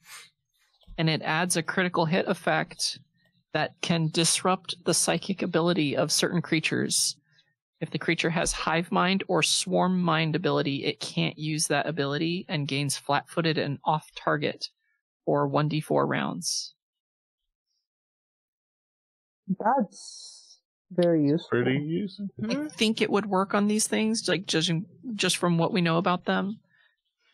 and it adds a critical hit effect that can disrupt the psychic ability of certain creatures. If the creature has Hive Mind or Swarm Mind ability, it can't use that ability and gains flat-footed and off-target for 1d4 rounds. that's very useful. Pretty useful. I think it would work on these things, judging just from what we know about them.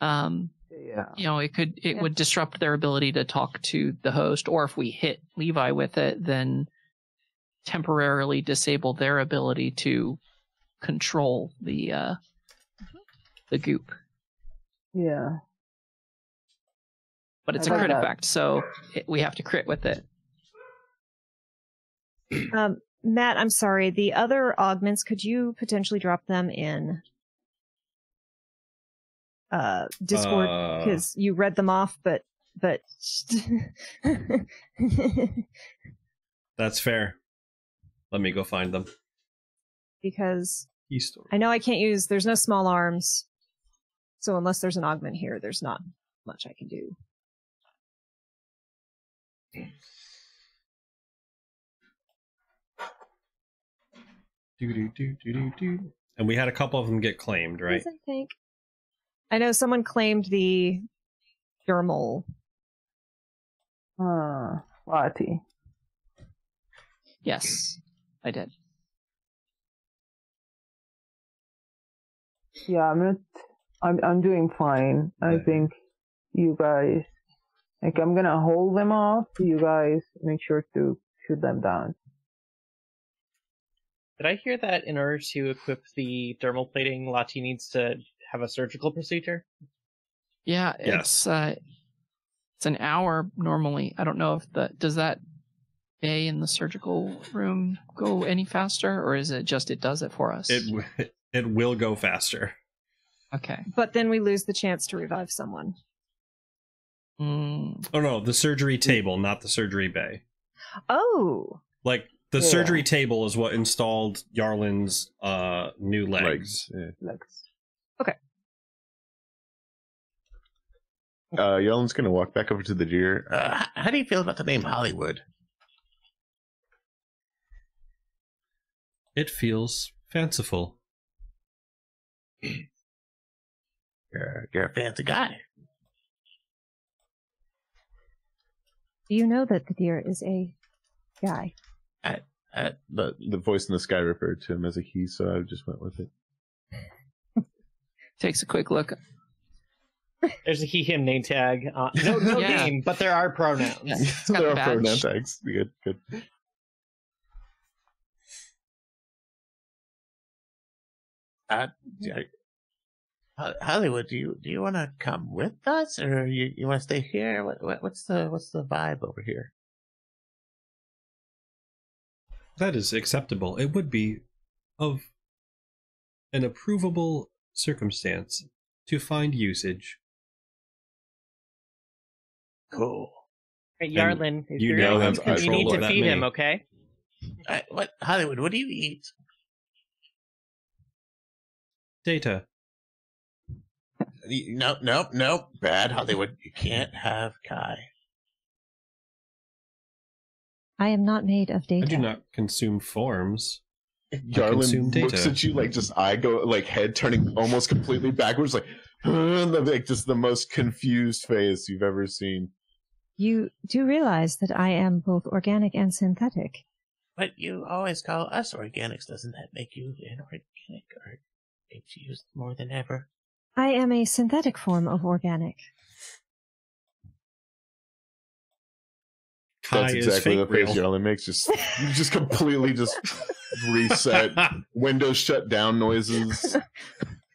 Yeah. It would disrupt their ability to talk to the host, or if we hit Levi with it, then temporarily disable their ability to control the goop. Yeah. But it's I a like crit that. effect, so we have to crit with it. Matt, I'm sorry. The other augments, could you potentially drop them in Discord? Because you read them off, but That's fair. Let me go find them. because East. I know I can't use. There's no small arms, so unless there's an augment here, there's not much I can do. And we had a couple of them get claimed, right? Yes, I think. I know someone claimed the dermal. Lottie. Yes, I did. Yeah, I'm doing fine. I Okay. think you guys, I'm gonna hold them off. You guys make sure to shoot them down. Did I hear that in order to equip the thermal plating, Lati needs to have a surgical procedure? Yeah, Yes. it's an hour normally. I don't know if does that bay in the surgical room go any faster, or is it just it does it for us? It will go faster. Okay. But then we lose the chance to revive someone. Mm, Oh no, the surgery table, not the surgery bay. Oh, Like the Yeah. surgery table is what installed Yarlin's new legs. Yeah. Legs. Yelen's gonna walk back over to the deer. How do you feel about the name Hollywood? It feels fanciful. You're a fancy guy. do you know that the deer is a guy? The voice in the sky referred to him as a he, so I just went with it. takes a quick look. There's a he, him name tag. No Yeah. name, but there are pronouns. Yeah, it's got There a are badge. pronoun tags. Good. Hollywood, do you want to come with us, or you want to stay here? What's the vibe over here? That is acceptable. It would be of an approvable circumstance to find usage. Cool. Hey, Yarlin, if you you're now in, have you control need of to that feed him, mini. okay? What Hollywood? What do you eat? Data. Nope. Bad Hollywood. You can't have Kai. I am not made of data. I do not consume forms. consume Garland data. looks at you like just eye go like head turning almost completely backwards, like just the most confused face you've ever seen. You do realize that I am both organic and synthetic. But you always call us organics. Doesn't that make you inorganic, or get used more than ever? I am a synthetic form of organic. Kai That's is exactly the fake face real. Garland makes. Just completely just reset. Windows shut down noises.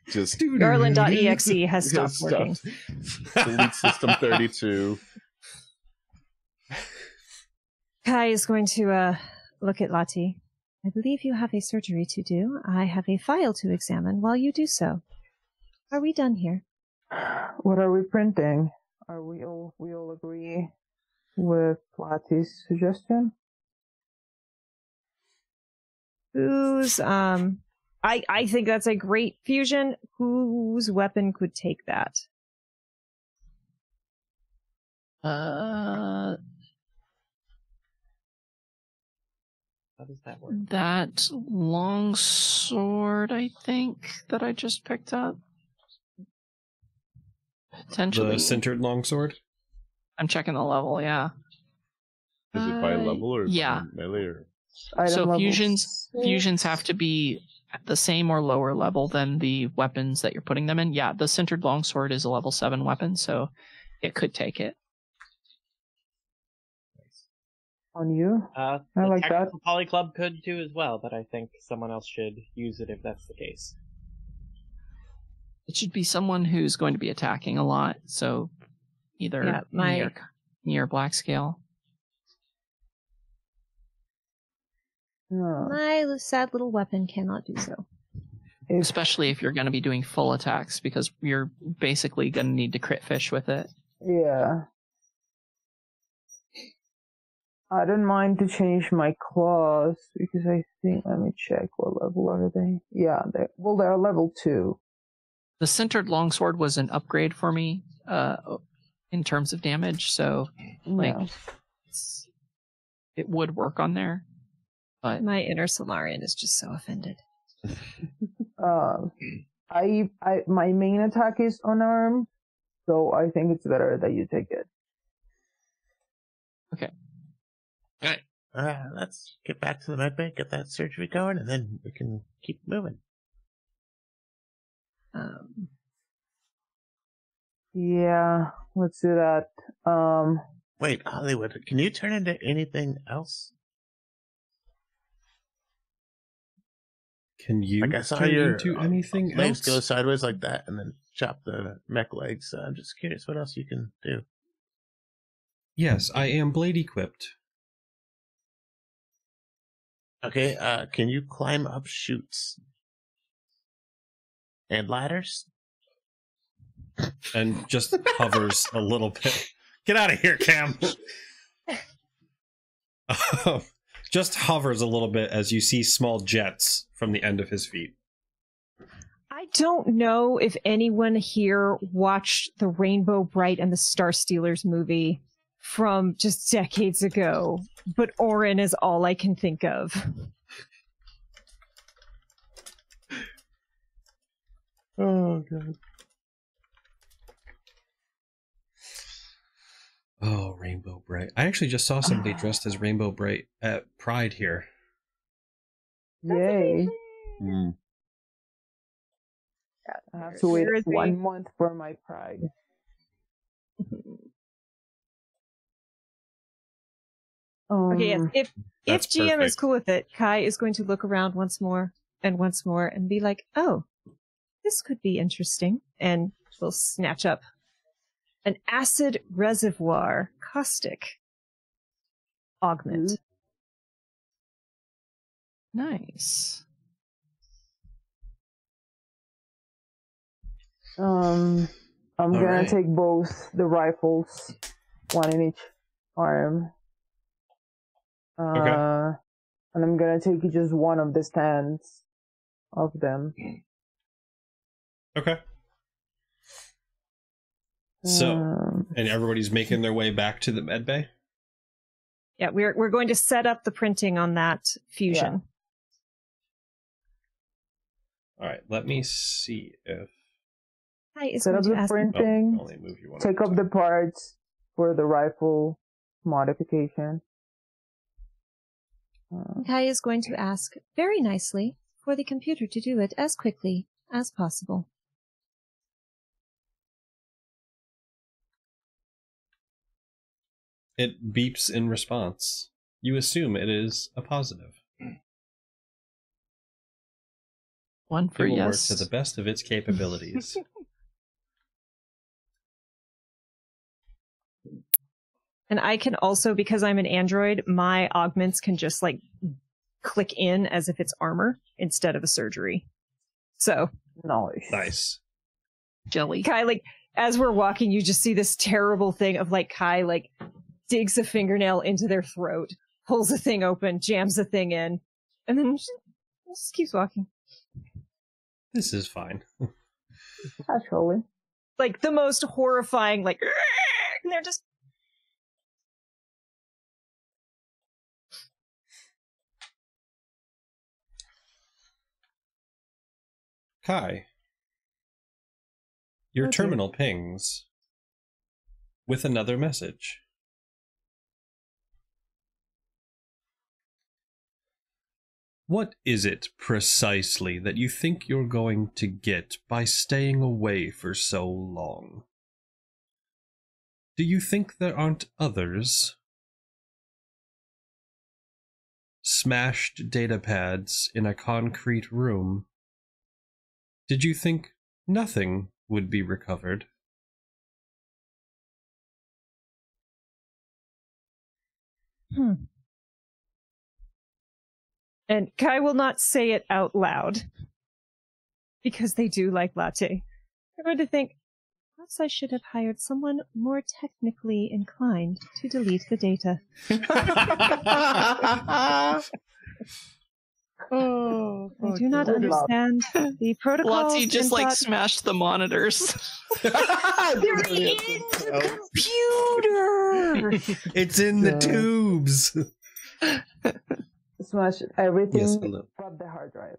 Just Garland.exe has stopped working. Delete system 32. Kai is going to look at Lati. I believe you have a surgery to do. I have a file to examine while you do so. Are we done here? What are we printing? Are we all agree with Lati's suggestion? Whose I think that's a great fusion. Whose weapon could take that? How does that work? That long sword, I think, that I just picked up. Potentially. The sintered longsword? I'm checking the level, yeah. Is it by level or yeah. by melee? Or? Item So level fusions have to be at the same or lower level than the weapons that you're putting them in. Yeah, the sintered longsword is a level 7 weapon, so it could take it. on you. The I like that. Tactical Poly Club could too as well, but I think someone else should use it if that's the case. It should be someone who's going to be attacking a lot, so either near black scale. No. My sad little weapon cannot do so. Especially if you're going to be doing full attacks, because you're basically going to need to crit fish with it. Yeah. I don't mind to change my claws, because I think, let me check, what level are they? Yeah, they're level 2. The sintered longsword was an upgrade for me in terms of damage, so Yeah. it would work on there. But My inner Solarian is just so offended. My main attack is unarmed, so I think it's better that you take it. okay. Let's get back to the medbay, get that surgery going, and then we can keep moving. Yeah, let's do that. Wait, Hollywood, can you turn into anything else? Can you Like I saw turn your into anything legs else? go sideways like that, and then chop the mech legs. I'm just curious what else you can do. Yes, I am blade equipped. Okay, can you climb up chutes? And ladders? And just hovers a little bit. Get out of here, Cam! Just hovers a little bit as you see small jets from the end of his feet. I don't know if anyone here watched the Rainbow Bright and the Star Stealers movie from just decades ago, but Orin is all I can think of. Oh god. Oh, Rainbow Bright. I actually just saw somebody dressed as Rainbow Bright at Pride here. Yay. Mm. I have to wait Where is he? 1 month for my pride. Okay, yes. If That's GM is perfect. cool with it, Kai is going to look around once more and be like, "Oh, this could be interesting," and we'll snatch up an acid reservoir caustic augment. Nice. I'm gonna right. take both the rifles, one in each arm. Okay. And I'm gonna take just one of the stands of them. Okay. So, and everybody's making their way back to the med bay? Yeah, we're going to set up the printing on that fusion. All right, let me see if... Hi, is Set going up to the ask. printing, only move you one take at a up the parts for the rifle modification. Kai is going to ask very nicely for the computer to do it as quickly as possible. It beeps in response. You assume it is a positive. One for It will yes. work to the best of its capabilities. And I can also, because I'm an android, my augments can just like click in as if it's armor instead of a surgery. So Nice. Jelly. Kai, like, as we're walking, you just see this terrible thing of like Kai, like, digs a fingernail into their throat, pulls the thing open, jams the thing in, and then just keeps walking. This is fine. Actually. Like, the most horrifying, like, and they're just... Kai, your Oh, dear. terminal pings with another message. What is it precisely that you think you're going to get by staying away for so long? Do you think there aren't others? Smashed datapads in a concrete room. Did you think nothing would be recovered? And Kai will not say it out loud, because they do like latte. They're going to think, perhaps I should have hired someone more technically inclined to delete the data. Oh, I do not understand the protocols. Lottie just and like thought- smashed the monitors. They're in the computer! It's in the tubes. Smash everything Yes, hello. but the hard drive.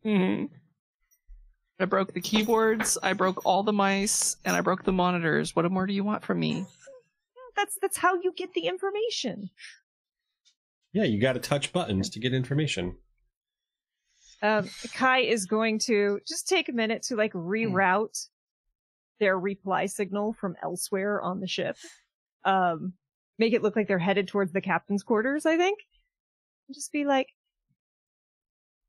Mhm. I broke the keyboards, I broke all the mice, and I broke the monitors. What more do you want from me? That's how you get the information. Yeah, you got to touch buttons to get information. Kai is going to just take a minute to like reroute their reply signal from elsewhere on the ship. Make it look like they're headed towards the captain's quarters, I think. And just be like,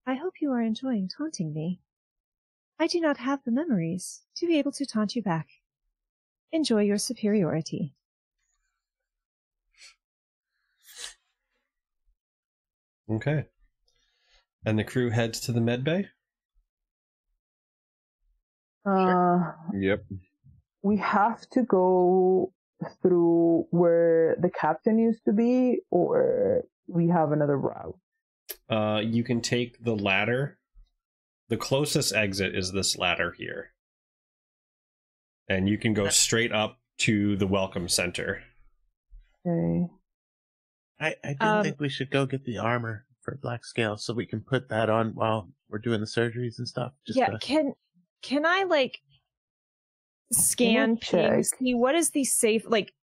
I hope you are enjoying taunting me. I do not have the memories to be able to taunt you back. Enjoy your superiority. Okay. And the crew heads to the med bay? Yep. We have to go through where the captain used to be, or we have another route. You can take the ladder. The closest exit is this ladder here. And you can go straight up to the welcome center. Okay. I do think we should go get the armor for Black Scale so we can put that on while we're doing the surgeries and stuff. Just Yeah, to... can I like scan check. ping, see what is the safe, like,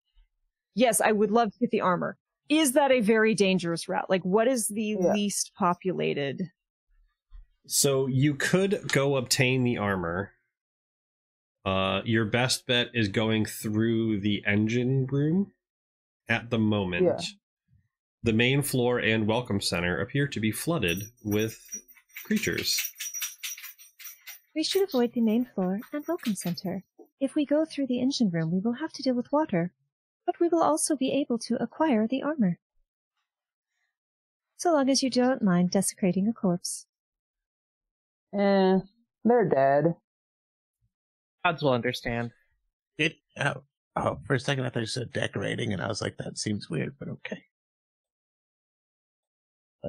yes, I would love to get the armor. Is that a very dangerous route? Like, what is the least populated? So you could go obtain the armor. Your best bet is going through the engine room at the moment. Yeah. The main floor and welcome center appear to be flooded with creatures. We should avoid the main floor and welcome center. If we go through the engine room, we will have to deal with water, but we will also be able to acquire the armor. So long as you don't mind desecrating a corpse. They're dead. Odds will understand. For a second I thought you said decorating, and I was like, that seems weird, but okay.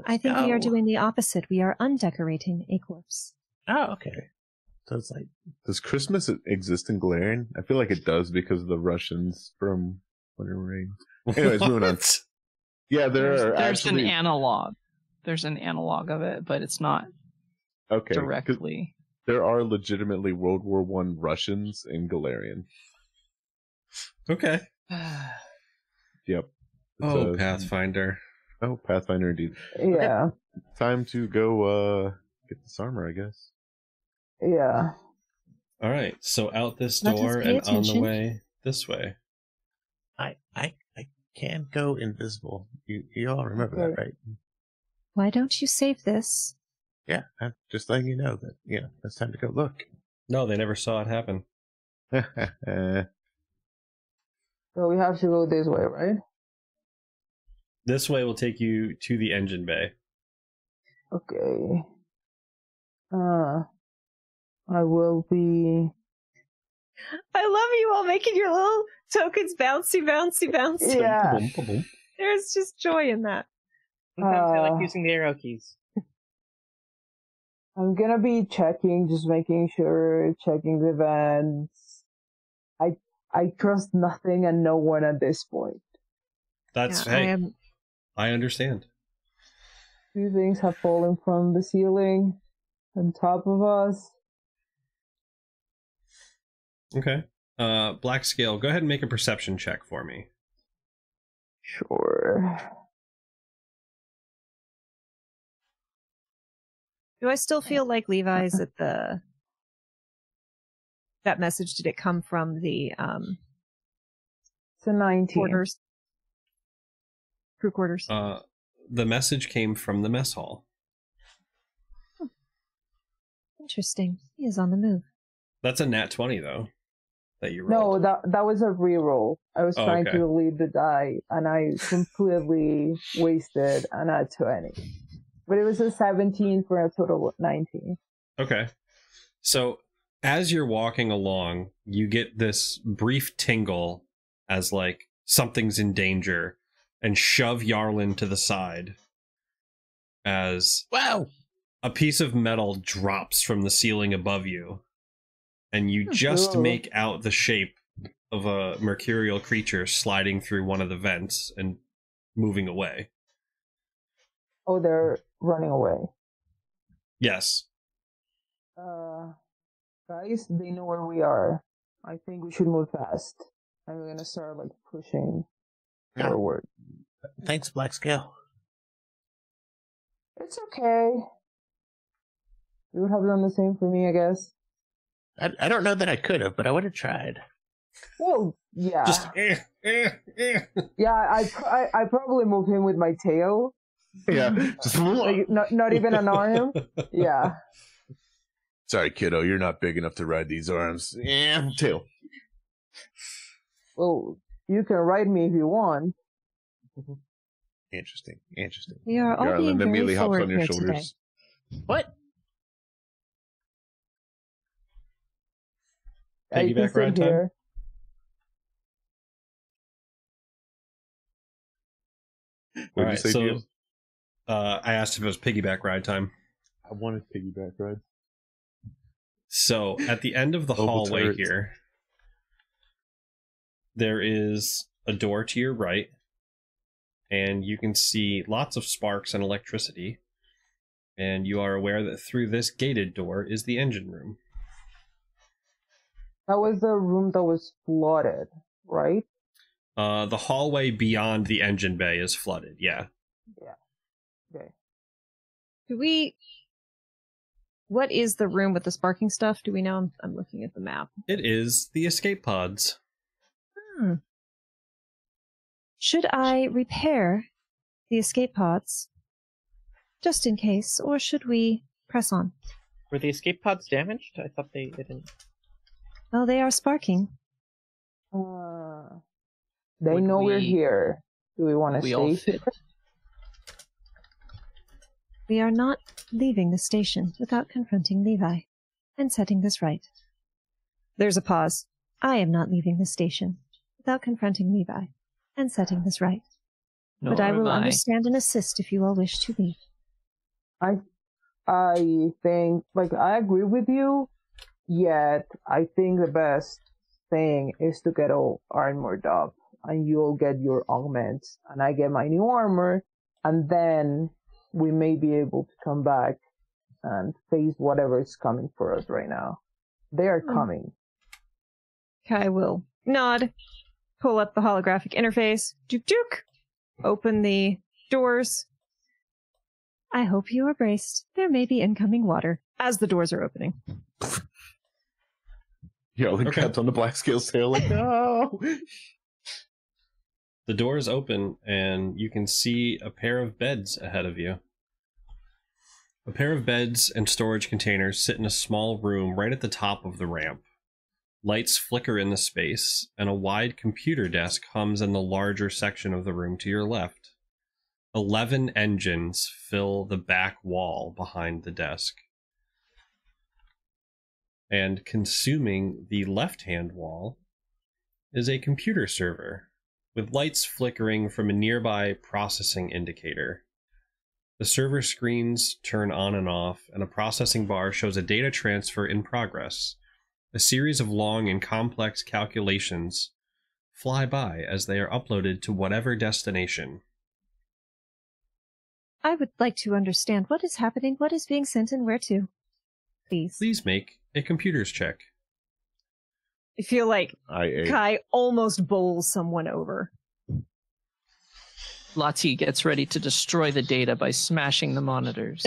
I think we are go. doing the opposite. We are undecorating a corpse. Oh, okay. So it's like, Does Christmas exist in Galarian? I feel like it does because of the Russians from Winter Rain. Anyways, moving on. What? Yeah, There's actually an analog. There's an analog of it, but it's not okay. 'Cause directly. there are legitimately World War I Russians in Galarian. Okay. Yep. Oh, Pathfinder. Oh, Pathfinder indeed. Yeah. Time to go get this armor, I guess. Yeah. All right, so out this Let us door pay and on the attention. way this way. I can go invisible. You all remember that, right? Why don't you save this? Yeah, I'm just letting you know that, it's time to go look. No, they never saw it happen. So we have to go this way, right? This way will take you to the engine bay. Okay. I will be. I love you all making your little tokens bouncy, bouncy, bouncy. Yeah. Ba-boom, ba-boom. There's just joy in that. Sometimes I like using the arrow keys. I'm gonna be checking, just making sure, checking the vents. I trust nothing and no one at this point. That's Yeah, hey, I understand. Two things have fallen from the ceiling on top of us. Okay. Black Scale, go ahead and make a perception check for me. Sure. Do I still feel like Levi's at the... That message, did it come from the It's a 19. quarters? Crew quarters? The message came from the mess hall. Interesting. He is on the move. That's a nat 20 though. That you No, rolled. that was a reroll. I was Oh, trying okay. to lead the die, and I completely wasted a nat 20. But it was a 17 for a total of 19. Okay. So as you're walking along, you get this brief tingle as like something's in danger and shove Yarlin to the side as Wow! a piece of metal drops from the ceiling above you and you just Whoa. make out the shape of a mercurial creature sliding through one of the vents and moving away. Oh, they're running away. Yes. Guys, they know where we are. I think we should move fast. And we're gonna start, like, pushing Yeah. forward. Thanks, Black Scale. It's okay. You would have done the same for me, I guess. I don't know that I could have, but I would have tried. Well, yeah. Just Yeah, I probably move him with my tail. Yeah. Just, Like, not even an arm. Yeah. sorry, kiddo, you're not big enough to ride these arms. Yeah, tail. Well, you can ride me if you want. Interesting. We are all being Yarlin very immediately hops forward on your here shoulders. What? Yeah, you can Piggyback sit ride time? here. What did Alright, you say, so Gio? I asked if it was piggyback ride time. I wanted piggyback ride. So at the end of the Oval hallway turrets. here, there is a door to your right, and you can see lots of sparks and electricity. And you are aware that through this gated door is the engine room. That was the room that was flooded, right? The hallway beyond the engine bay is flooded, yeah. Okay. Do we... What is the room with the sparking stuff? Do we know? I'm looking at the map. It is the escape pods. Should I repair the escape pods? Just in case, or should we press on? Were the escape pods damaged? I thought they didn't. Well, they are sparking. They Would know we're we- here. Do we want to We all stay? fit. We are not leaving the station without confronting Levi and setting this right. There's a pause. I am not leaving the station without confronting Levi and setting this right. But I Nor will am understand and assist if you all wish to leave. I think, like, I agree with you, yet. I think the best thing is to get all armored up, and you'll get your augments, and I get my new armor, and then we may be able to come back and face whatever is coming for us right now. They are coming. Kai will nod, pull up the holographic interface, juke, open the doors. I hope you are braced. There may be incoming water as the doors are opening. Yeah, the cat's on the black scale's tail, like, no! The doors open, and you can see a pair of beds ahead of you. A pair of beds and storage containers sit in a small room right at the top of the ramp. Lights flicker in the space, and a wide computer desk hums in the larger section of the room to your left. 11 engines fill the back wall behind the desk. And consuming the left-hand wall is a computer server, with lights flickering from a nearby processing indicator. The server screens turn on and off, and a processing bar shows a data transfer in progress. A series of long and complex calculations fly by as they are uploaded to whatever destination. I would like to understand what is happening, what is being sent, and where to. Please. Please make a computers check. I feel like IA. Kai almost bowls someone over. Lati gets ready to destroy the data by smashing the monitors.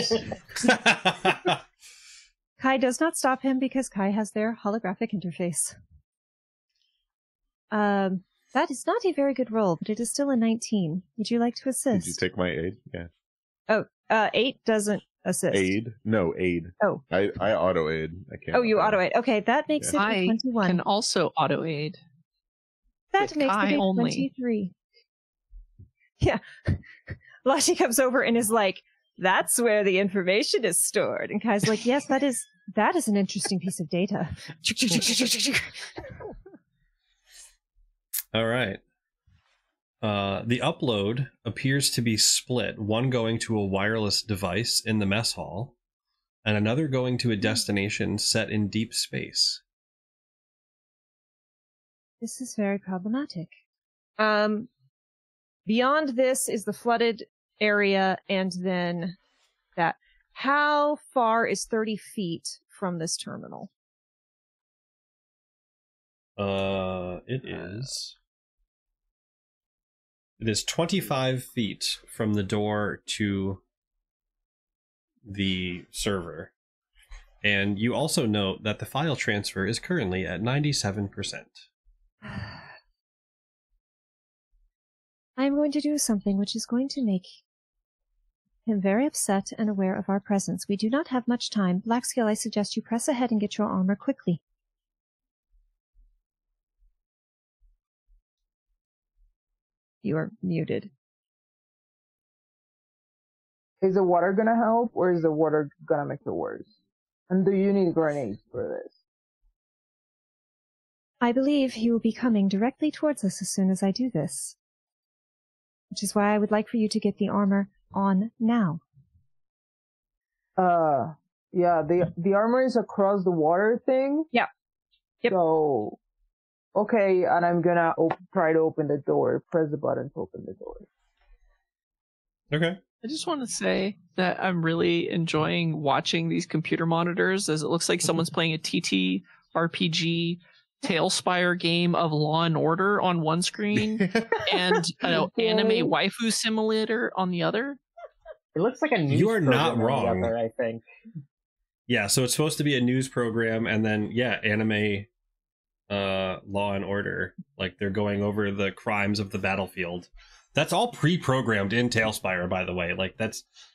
Kai does not stop him because Kai has their holographic interface. That is not a very good roll, but it is still a 19. Would you like to assist? Did you take my aid? Yeah. Oh, 8 doesn't assist. Aid? No, aid. Oh. I auto aid. I can't. Oh, you auto aid. Okay, that makes it a I 21. can also auto aid. That with makes Kai it a only. 23. Yeah. Lashi comes over and is like, that's where the information is stored. And Kai's like, yes, that is an interesting piece of data. All right. The upload appears to be split, one going to a wireless device in the mess hall, and another going to a destination set in deep space. This is very problematic. Beyond this is the flooded area, and then that. How far is 30 feet from this terminal? It is 25 feet from the door to the server. And you also note that the file transfer is currently at 97%. I'm going to do something which is going to make him very upset and aware of our presence. We do not have much time. Blackscale, I suggest you press ahead and get your armor quickly. You are muted. Is the water gonna help, or is the water gonna make it worse? And do you need grenades for this? I believe he will be coming directly towards us as soon as I do this. Which is why I would like for you to get the armor on now. Yeah, the armor is across the water thing? Yeah. Yep. So, okay, and I'm gonna try to open the door, press the button to open the door. Okay. I just want to say that I'm really enjoying watching these computer monitors, as it looks like someone's playing a TT RPG Tailspire game of Law and Order on one screen and an anime waifu simulator on the other. It looks like a news You are not program on the wrong. other, I think. Yeah, so it's supposed to be a news program, and then, yeah, anime Law and Order. Like, they're going over the crimes of the battlefield. That's all pre-programmed in Tailspire, by the way. Like,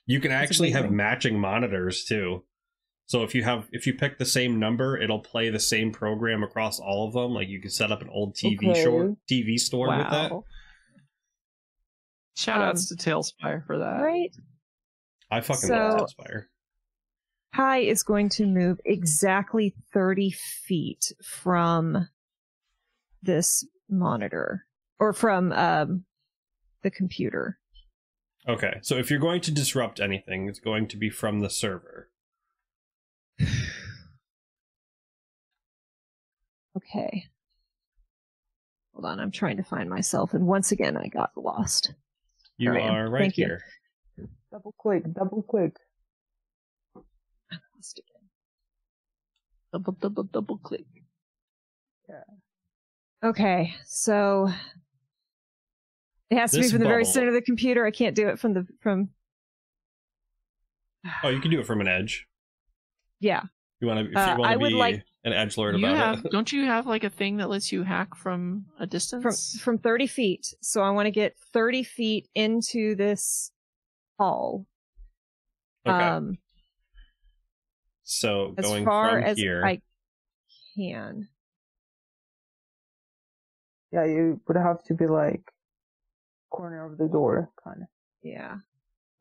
you can actually have matching monitors, too. So if you pick the same number, it'll play the same program across all of them. Like, you can set up an old TV store with that. Shoutouts to Tailspire for that. Right? I fucking love Tailspire. Kai is going to move exactly 30 feet from this monitor. Or from the computer. Okay, so if you're going to disrupt anything, it's going to be from the server. Okay. Hold on, I'm trying to find myself, and once again I got lost. You There I am. are right Thank you. here. Double click, double click. I'm lost again. Double click. Okay, so it has to be This from the very bubble- center of the computer. I can't do it from. Oh, you can do it from an edge. Yeah. You want to? If you I want to would be like- an edgelord You about have, it. don't you have like a thing that lets you hack from a distance? From 30 feet. So I want to get 30 feet into this hall. Okay. So As going far from as here, I can. Yeah, you would have to be like corner of the door, kind of. Yeah.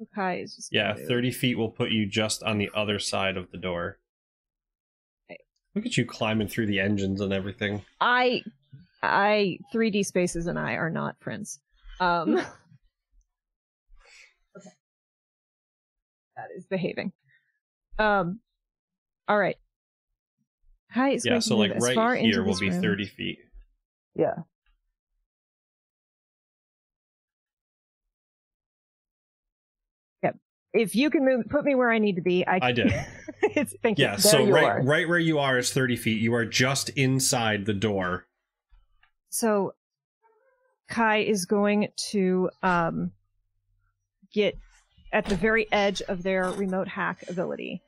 Okay. It's just yeah, gonna move. 30 feet will put you just on the other side of the door. Okay. Look at you climbing through the engines and everything. I 3D spaces and I are not friends. Okay. That is behaving. All right. Hi, it's Yeah, going to so move like as far right into here will this be room. 30 feet. Yeah. If you can move, put me where I need to be. I did. Thank you. Yeah, There so you right are. right where you are is 30 feet. You are just inside the door. So Kai is going to get at the very edge of their remote hack ability.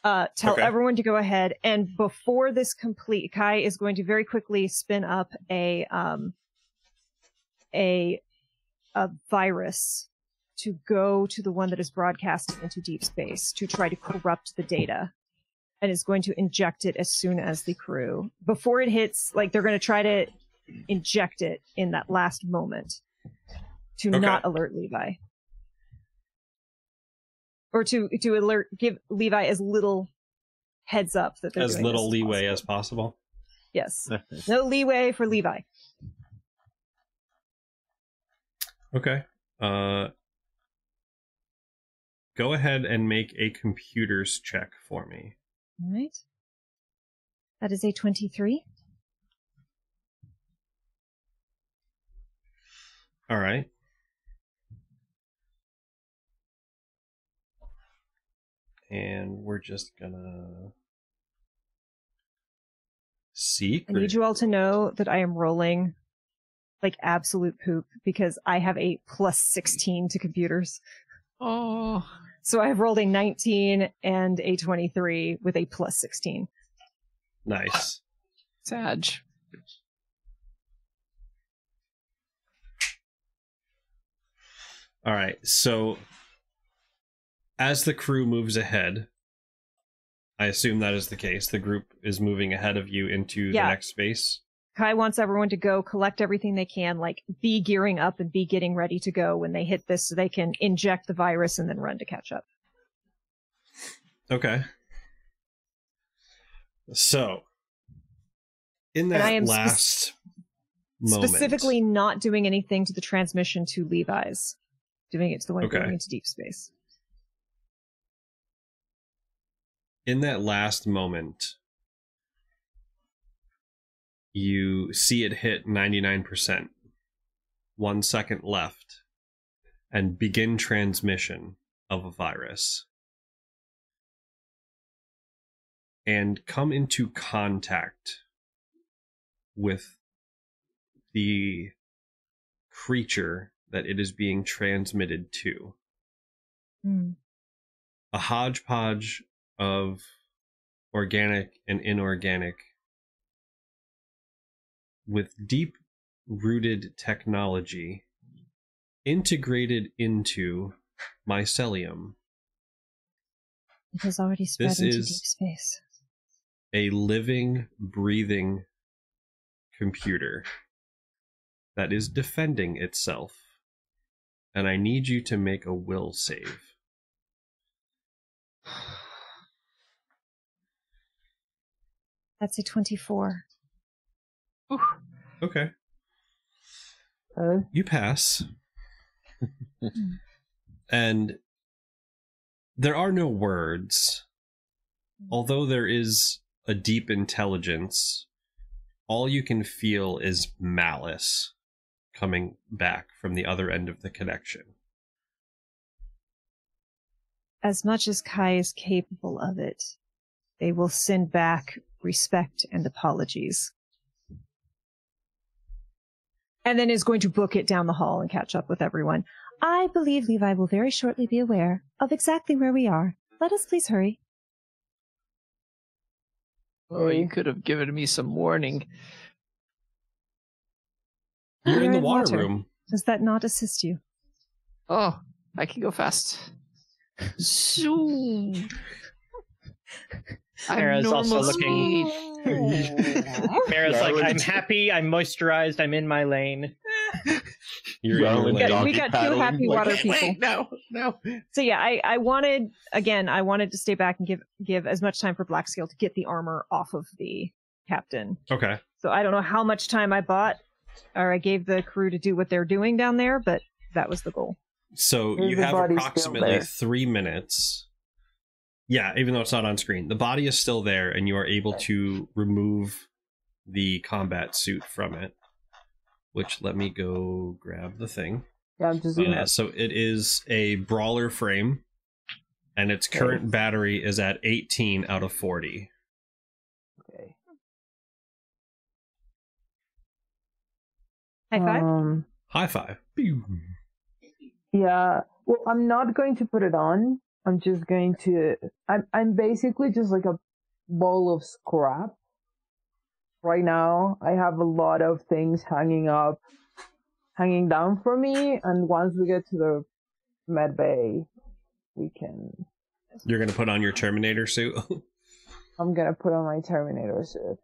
Tell Okay. everyone to go ahead, and before this complete, Kai is going to very quickly spin up a virus to go to the one that is broadcasting into deep space to try to corrupt the data, and is going to inject it as soon as the crew, before it hits, like they're going to try to inject it in that last moment to Okay. not alert Levi. Or to give Levi as little heads up that they're As doing little this leeway possible. as possible. Yes. No leeway for Levi. Okay. Go ahead and make a computers check for me. All right. That is a 23. All right. And we're just gonna seek. I need you all to know that I am rolling like absolute poop because I have a plus 16 to computers. Oh, So I've rolled a 19 and a 23 with a plus 16. Nice. Sag. All right. So as the crew moves ahead, I assume that is the case. The group is moving ahead of you into the Yeah. next space. Kai wants everyone to go collect everything they can, like be gearing up and be getting ready to go when they hit this so they can inject the virus and then run to catch up. Okay. So, in And I that am last moment, Specifically not doing anything to the transmission to Levi's. Doing it to the one Okay. going into deep space. in that last moment, you see it hit 99%, 1 second left, and begin transmission of a virus. And come into contact with the creature that it is being transmitted to. A hodgepodge of organic and inorganic with deep rooted technology integrated into mycelium. It has already spread This into is- deep space. A living, breathing computer that is defending itself. And I need you to make a will save. That's a 24. Okay. Okay. You pass. And there are no words. Although there is a deep intelligence, all you can feel is malice coming back from the other end of the connection. As much as Kai is capable of it, they will send back respect and apologies. And then is going to book it down the hall and catch up with everyone. I believe Levi will very shortly be aware of exactly where we are. Let us please hurry. Oh, you could have given me some warning. You're in the in water water. room. Does that not assist you? Oh, I can go fast. Zoom. Mara's also normal looking- speed. Mara's like, Yarlin's- I'm happy, I'm moisturized, I'm in my lane. You're in your Yarlin lane. dog- We got two paddling, happy like, water people. Wait, no. So yeah, I wanted to stay back and give as much time for Blackscale to get the armor off of the captain. Okay. So I don't know how much time I bought or I gave the crew to do what they're doing down there, but that was the goal. So you have Everybody's still approximately there. 3 minutes. Yeah, even though it's not on screen. The body is still there, and you are able to remove the combat suit from it. Which, let me go grab the thing. Yeah, I'm just gonna. So it is a brawler frame, and its current battery is at 18 out of 40. Okay. High five. High five. Pew. Yeah. Well, I'm not going to put it on. I'm just going to. I'm basically just like a ball of scrap. Right now, I have a lot of things hanging down for me, and once we get to the med bay, we can. You're going to put on your Terminator suit? I'm gonna put on my Terminator suit.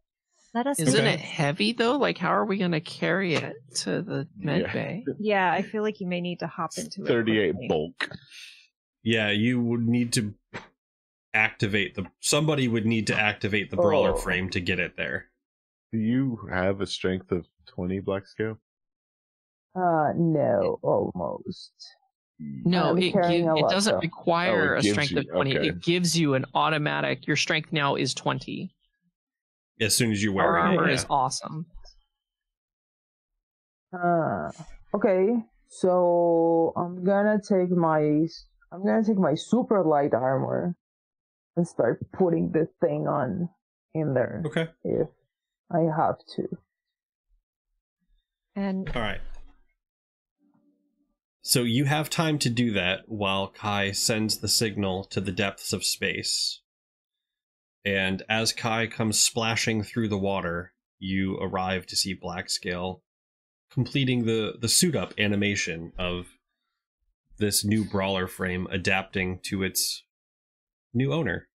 Let us. Isn't Okay. it heavy though? Like, how are we going to carry it to the med Yeah. bay? Yeah, I feel like you may need to hop into it. 38 quickly. bulk. Yeah, you would need to activate somebody would need to activate the brawler Oh. frame to get it there. Do you have a strength of 20, Black Scale? No, almost. No, I'm it carrying a lot, doesn't though. require Oh, it a gives strength you- of 20. okay. It gives you an automatic. Your strength now is 20. As soon as you Our wear it. armor Yeah. is awesome. Okay. So I'm gonna take my super light armor and start putting the thing on in there Okay. if I have to. And All right. So you have time to do that while Kai sends the signal to the depths of space. And as Kai comes splashing through the water, you arrive to see Blackscale completing the suit up animation of this new brawler frame adapting to its new owner.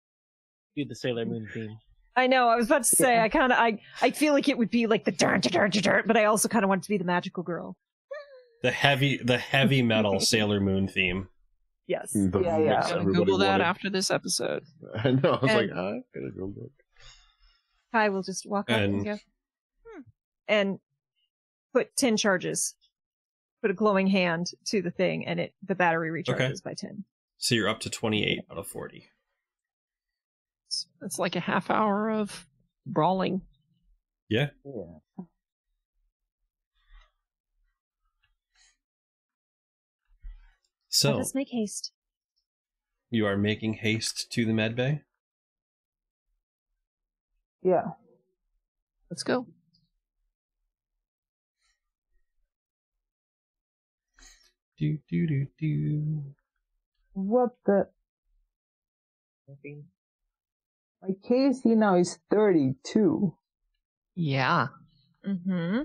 Do the Sailor Moon theme. I know, I was about to say, Yeah. I feel like it would be like the dirt, but I also kind of want it to be the magical girl. The heavy metal Sailor Moon theme. Yes. The Yeah, mix yeah. Gotta everybody Google that wanted. after this episode. I know. I was And- like, I gotta go look. Kai will just walk up and And- go, and put 10 charges. Put a glowing hand to the thing, and the battery recharges by 10. So you're up to 28 out of 40. It's like a half hour of brawling. Yeah. Yeah. So Let us make haste. you are making haste to the med bay? Yeah. Let's go. Do do do do. What the? My KC now is 32. Yeah. Mm-hmm.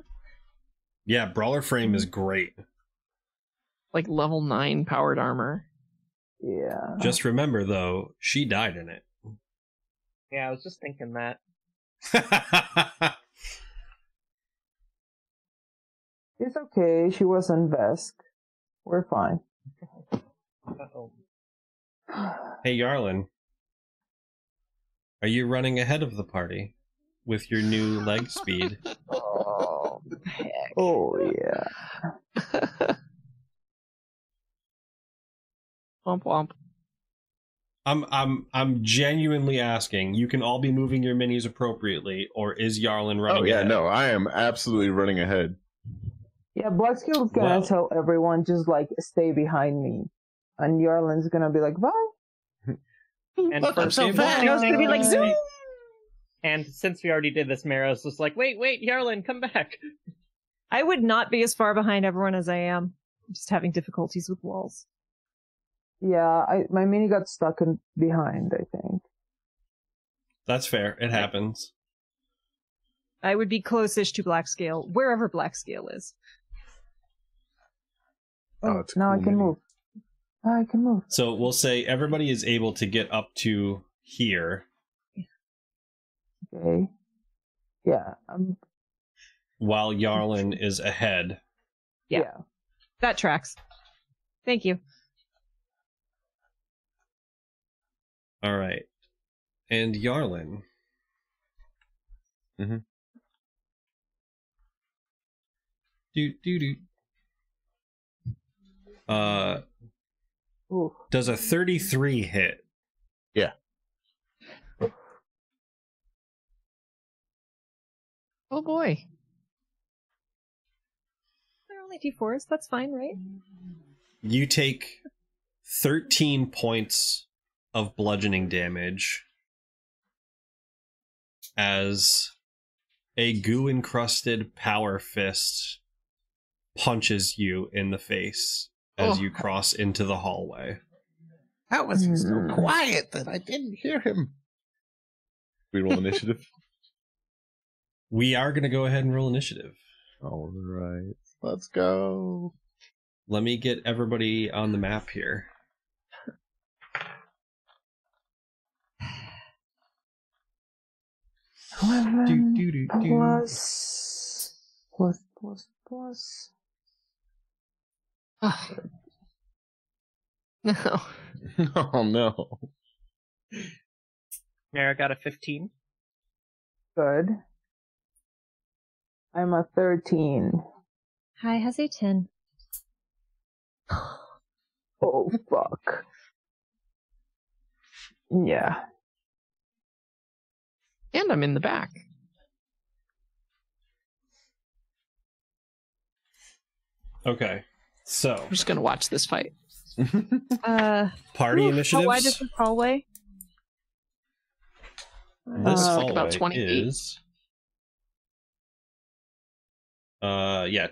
Yeah, brawler frame is great. Like level 9 powered armor. Yeah. Just remember though, she died in it. Yeah, I was just thinking that. It's okay. She was on Vesk. We're fine. Uh-oh. Hey Yarlin, are you running ahead of the party with your new leg speed? Oh, Heck. oh yeah. Womp womp. I'm genuinely asking. You can all be moving your minis appropriately, or is Yarlin running? Oh yeah, ahead? no, I am absolutely running ahead. Yeah, Blackscale's gonna Well- tell everyone just like stay behind me, and Yarlin's gonna be like, "Bye." And Look, for I'm so people- fast. I was gonna be like, zoom! And since we already did this, Maros was like, wait, Yarlin, come back. I would not be as far behind everyone as I am. I'm just having difficulties with walls. Yeah, my mini got stuck in behind, I think. That's fair. It happens. I would be close-ish to Blackscale, wherever Blackscale is. Oh, it's a now cool I can mini. move. I can move. So we'll say everybody is able to get up to here, Okay. Yeah. while Yarlin is ahead. Yeah. Yeah. That tracks. Thank you. All right. And Yarlin. Mhm. Do. Ooh. Does a 33 hit? Oh boy. They're only D4s. That's fine, right? You take 13 points of bludgeoning damage as a goo-encrusted power fist punches you in the face as Oh. you cross into the hallway. How was he so quiet that I didn't hear him? We roll initiative. We are going to go ahead and roll initiative. All right, let's go. Let me get everybody on the map here. Do, 11 do, do, do. plus. Oh. No. Oh no. Mara got a 15. Good. I'm a 13. Hi, has a 10. Oh, fuck. Yeah. And I'm in the back. Okay, so I'm just gonna watch this fight. party initiatives. How wide is this hallway? This Like hallway about 20 feet. is yeah,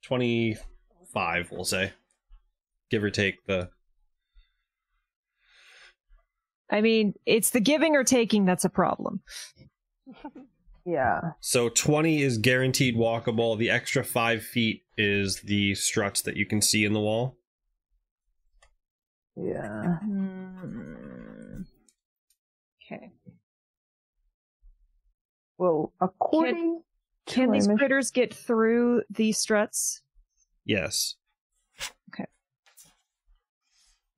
25 we'll say, give or take the. I mean, it's the giving or taking that's a problem. Yeah. So 20 is guaranteed walkable. The extra 5 feet is the struts that you can see in the wall. Yeah. Okay. Well, according Can to these my mission- critters get through the struts? Yes. Okay.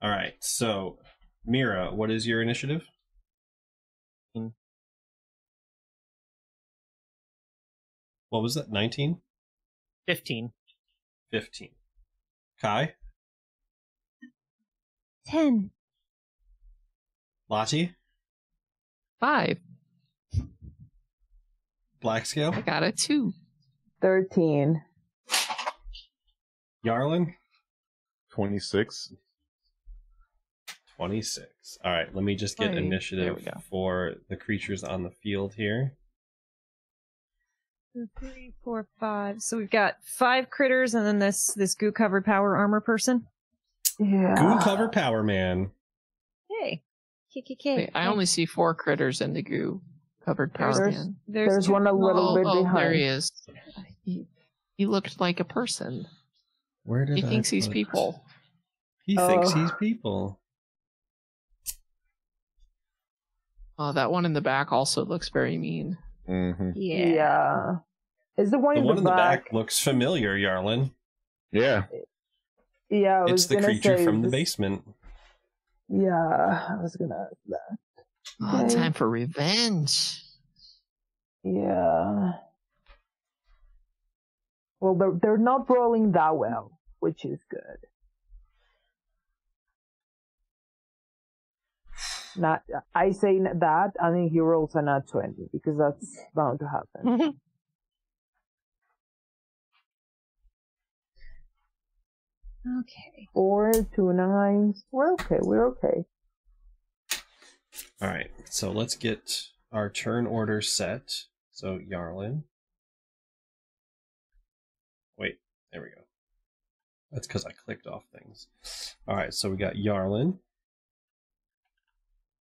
All right. So, Mira, what is your initiative? What was that? 19? 15. 15. Kai? 10. Lottie? 5. Blackscale? I got a 2. 13. Yarlin? 26. 26. All right, let me just get Hey, there initiative we go. for the creatures on the field here. 2, 3, 4, 5. So we've got 5 critters and then this goo covered power armor person. Yeah. Goo cover Power Man. Hey. KKK. Wait, I only see 4 critters in the goo covered power There's- man. There's two- one a little bit Oh, behind. there he is. He looked like a person. Where did He I thinks he's put- people. He thinks Oh. he's people. Oh, that one in the back also looks very mean. Mm-hmm. Yeah. Is the one The in one the in the back? back looks familiar, Yarlin. Yeah. Yeah, I was It's the gonna creature say from the this- basement. Yeah, I was gonna ask that. Oh, Okay. time for revenge. Yeah. Well, they're not rolling that well, which is good. not. I say that, and then he rolls a nat 20 because that's bound to happen. Okay. 4, 2 9s. We're okay. We're okay. All right, so let's get our turn order set. So Yarlin. Wait, there we go. That's because I clicked off things. All right, so we got Yarlin,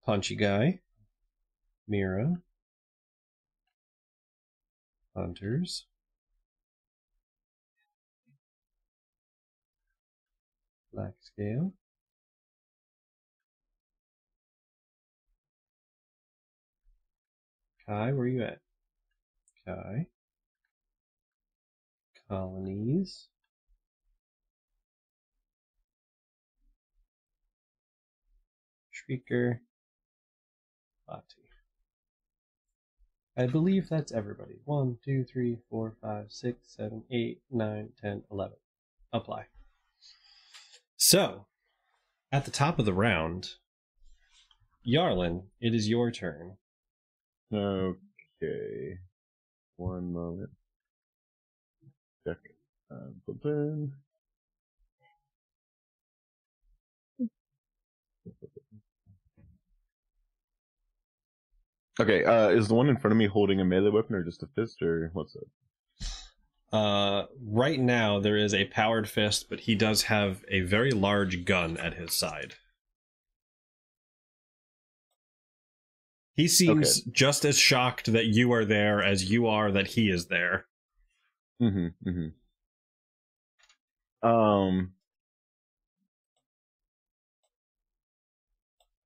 Punchy Guy, Mira, Hunters, Black Scale, Kai, where you at? Kai, Colonies, Shrieker, Lati. I believe that's everybody. 1, 2, 3, 4, 5, 6, 7, 8, 9, 10, 11. Apply. So, at the top of the round, Yarlin, it is your turn. Okay. One moment. Check. Open. Okay, is the one in front of me holding a melee weapon or just a fist, or what's up? Right now, there is a powered fist, but he does have a very large gun at his side. He seems just as shocked that you are there as you are that he is there.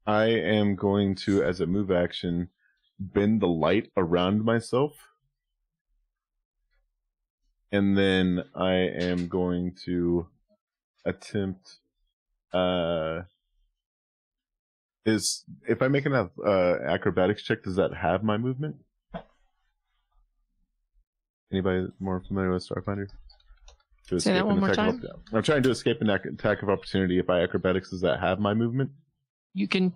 I am going to, as a move action, bend the light around myself. And then I am going to attempt, if I make an acrobatics check, does that have my movement? Anybody more familiar with Starfinder? Say that one more time. I'm trying to escape an attack of opportunity. If I acrobatics, does that have my movement? You can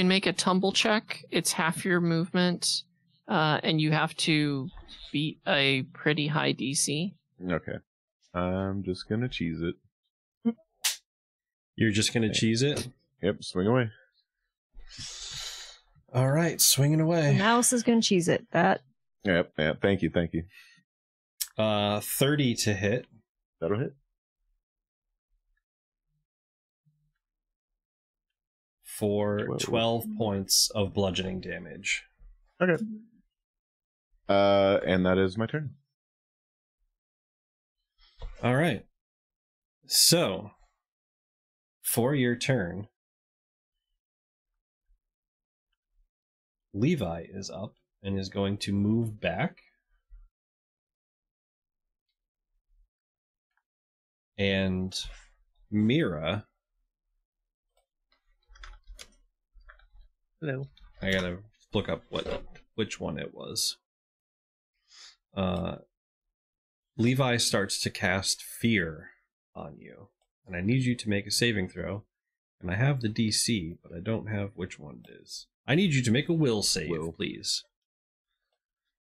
make a tumble check. It's half your movement, and you have to beat a pretty high DC. Okay. I'm just gonna cheese it. You're just gonna cheese it? Yep, swing away. Alright, swinging away. Mouse is gonna cheese it. That. Yep, thank you. 30 to hit. That'll hit. For 12 points of bludgeoning damage. Okay. And that is my turn. All right. So, for your turn, Levi is up and is going to move back. And Mira. Hello. I gotta look up which one it was. Levi starts to cast Fear on you, and I need you to make a saving throw. And I have the DC, but I don't have which one it is. I need you to make a will save, please.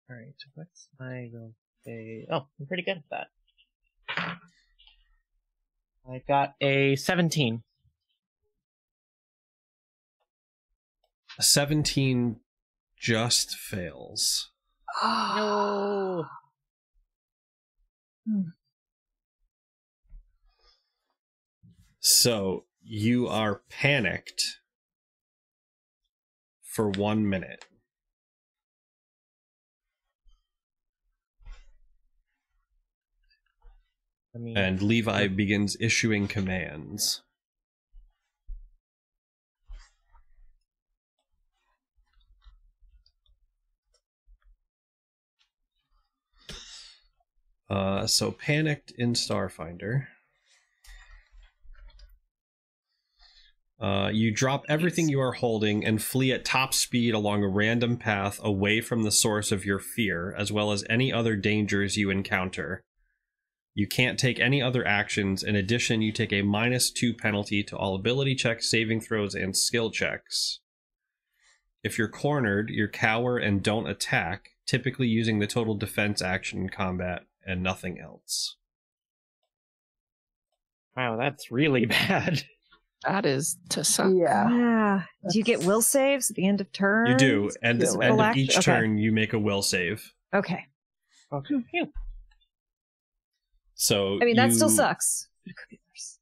Alright, what's my will save? Oh, I'm pretty good at that. I got a 17. A 17 just fails. No. So you are panicked for 1 minute. And Levi begins issuing commands. So panicked in Starfinder. You drop everything you are holding and flee at top speed along a random path away from the source of your fear, as well as any other dangers you encounter. You can't take any other actions. In addition, you take a -2 penalty to all ability checks, saving throws, and skill checks. If you're cornered, you cower and don't attack, typically using the total defense action in combat and nothing else. Wow, that's really bad. That is to suck. Yeah. Ah, do you get will saves at the end of turn? You do, and at the end of each Okay. turn, you make a will save. Okay. Okay. So I mean, that still you- sucks. It could be worse.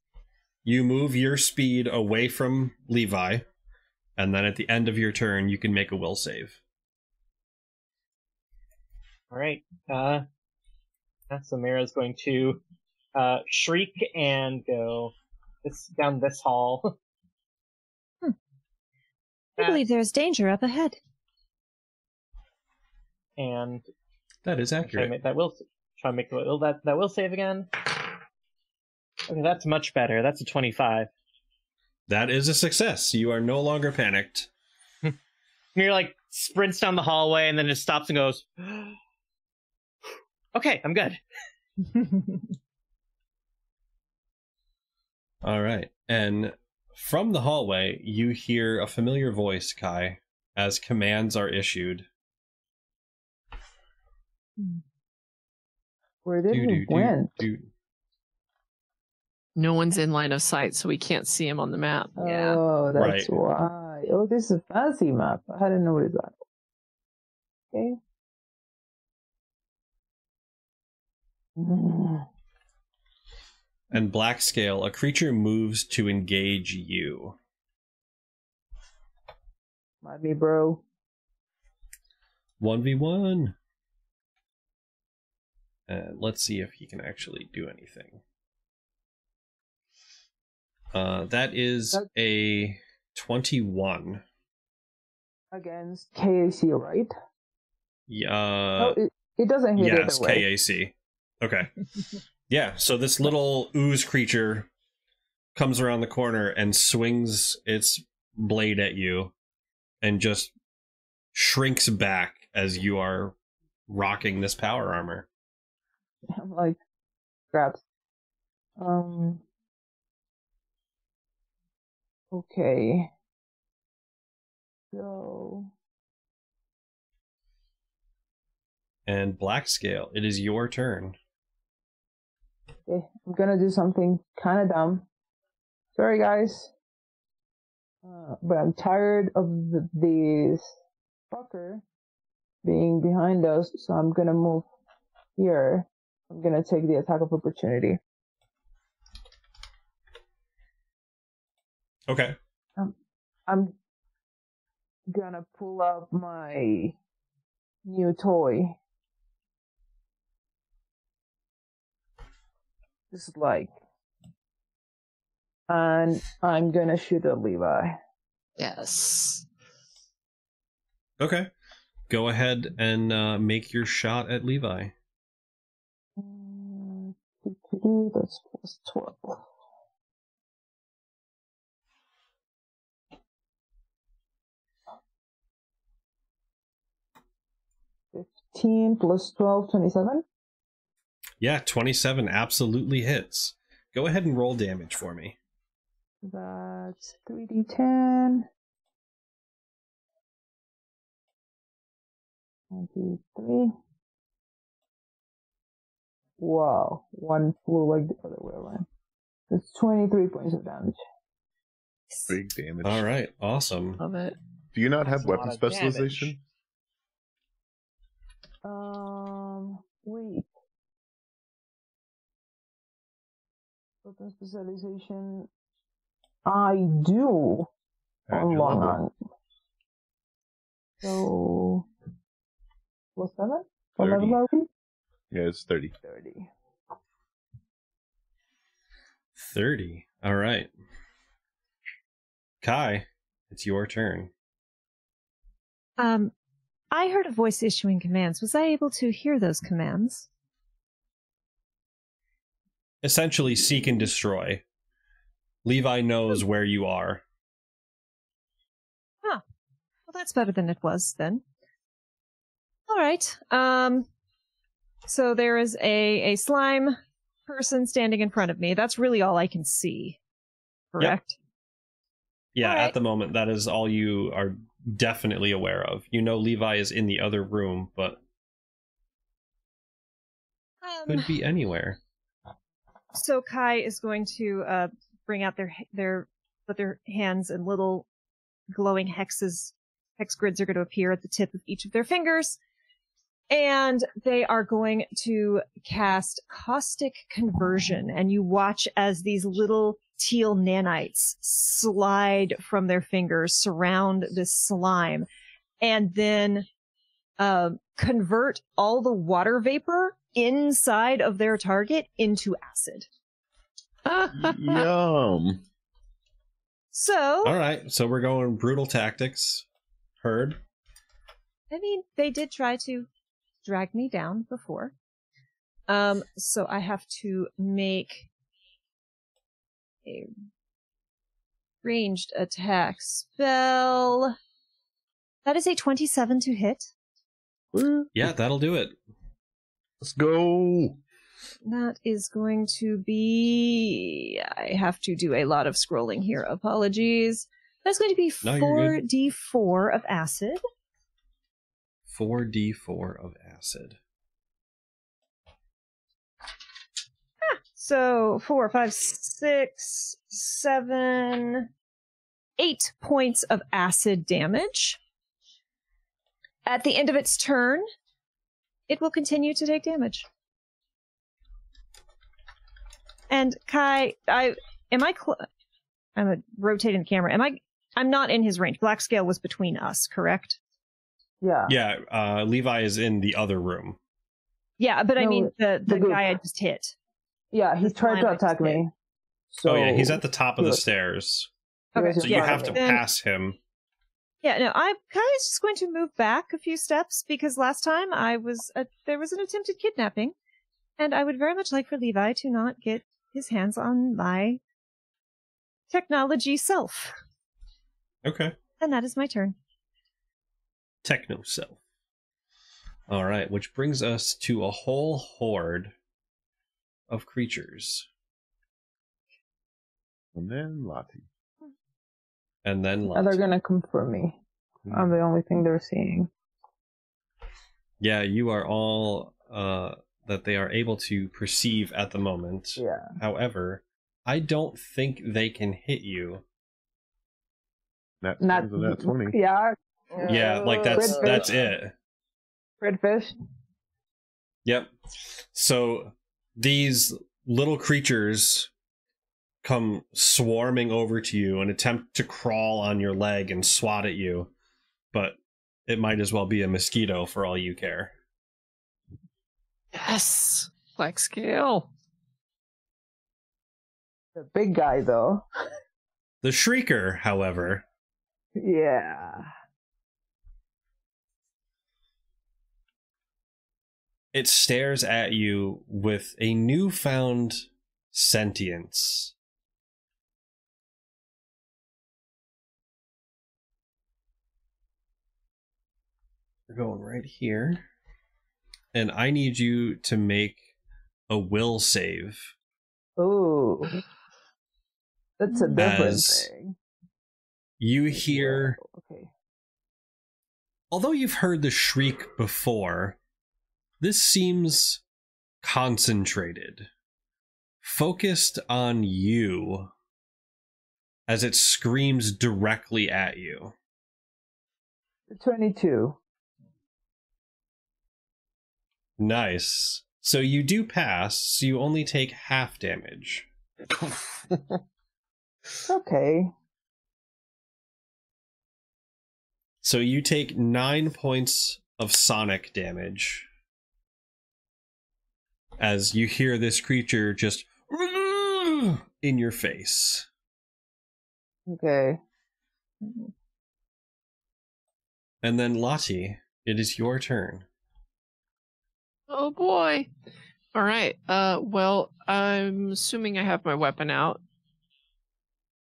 You move your speed away from Levi, and then at the end of your turn, you can make a will save. All right. So Mira's going to shriek and go down this hall. I believe there is danger up ahead. And That is try to accurate. make that will save again. Okay, that's much better. That's a 25. That is a success. You are no longer panicked. Mira like sprints down the hallway and then just stops and goes, "Okay, I'm good." All right. And from the hallway, you hear a familiar voice, Kai, as commands are issued. Where did he went? No one's in line of sight, so we can't see him on the map. Oh, that's Right. why. Oh, this is a fancy map. I hadn't noticed that. Okay. And Black Scale, a creature moves to engage you. Might be, bro. 1v1. And let's see if he can actually do anything. That is a 21. Against KAC, right? Yeah. It doesn't hit Yes, either way. KAC. Okay. Yeah, so this little ooze creature comes around the corner and swings its blade at you and just shrinks back as you are rocking this power armor. I'm like, scraps. Okay. So, And Black Scale, it is your turn. okay, I'm gonna do something kind of dumb. Sorry, guys. But I'm tired of this fucker being behind us, so I'm gonna move here. I'm gonna take the attack of opportunity. Okay. I'm gonna pull up my new toy. Just like, and I'm gonna shoot at Levi. Yes. Okay. Go ahead and make your shot at Levi. That's plus 12. Plus 12, 27. Yeah, 27 absolutely hits. Go ahead and roll damage for me. That's 3d10. 23. Wow, one flew like the other way around. That's 23 points of damage. Big damage. All right, awesome. Love it. Do you not have That's a lot weapon of specialization? Wait. Weapon specialization. I do At on your long level. arm. So, plus 7? What 30. level are we? Yeah, it's 30. 30. 30. All right. Kai, it's your turn. I heard a voice issuing commands. Was I able to hear those commands? Essentially, seek and destroy. Levi knows where you are. Well, that's better than it was then. All right. So there is a slime person standing in front of me. That's really all I can see. Correct? Yeah, All right. at the moment, that is all you are definitely aware of. You know Levi is in the other room, but could be anywhere. So Kai is going to bring out put their hands in little glowing hexes. Hex grids are going to appear at the tip of each of their fingers. And they are going to cast Caustic Conversion. And you watch as these little teal nanites slide from their fingers, surround this slime, and then convert all the water vapor inside of their target into acid. Yum. So, All right, so we're going brutal tactics. Heard. I mean, they did try to drag me down before. So I have to make a ranged attack spell. That is a 27 to hit. Yeah, that'll do it. Let's go. That is going to be... I have to do a lot of scrolling here. Apologies. That's going to be No, you're good. 4d4 of acid. 4d4 of acid. So 4, 5, 6, 7, 8 points of acid damage. At the end of its turn, it will continue to take damage. And Kai, I'm rotating the camera. I'm not in his range. Black Scale was between us, correct? Yeah. Yeah, Levi is in the other room. Yeah, but I No, mean the group. guy I just hit. Yeah, he tried to attack me. So Oh yeah, he's at the top of the Good. stairs. Okay, So you Yeah, have to then- pass him. Yeah, no, Kai's just going to move back a few steps because last time there was an attempted kidnapping, and I would very much like for Levi to not get his hands on my technology self. Okay. And that is my turn. Techno self. All right, which brings us to a whole horde of creatures. And then Lottie. And then and they're Lottie. gonna come for me. I'm the only thing they're seeing. Yeah, you are all that they are able to perceive at the moment. Yeah. However, I don't think they can hit you. Nat Not 20. Yeah. Yeah, like that's it. Red fish. Yep. So these little creatures come swarming over to you and attempt to crawl on your leg and swat at you, but it might as well be a mosquito for all you care. Yes, Black Scale. The big guy though. The Shrieker, however, Yeah. it stares at you with a newfound sentience. We're going right here. And I need you to make a will save. Ooh. That's a different As thing. You hear, Okay. although you've heard the shriek before, this seems concentrated, focused on you as it screams directly at you. 22. Nice. So you do pass, so you only take half damage. Okay. So you take 9 points of sonic damage as you hear this creature just in your face. Okay. And then Lottie, it is your turn. Oh boy. All right. Well, I'm assuming I have my weapon out.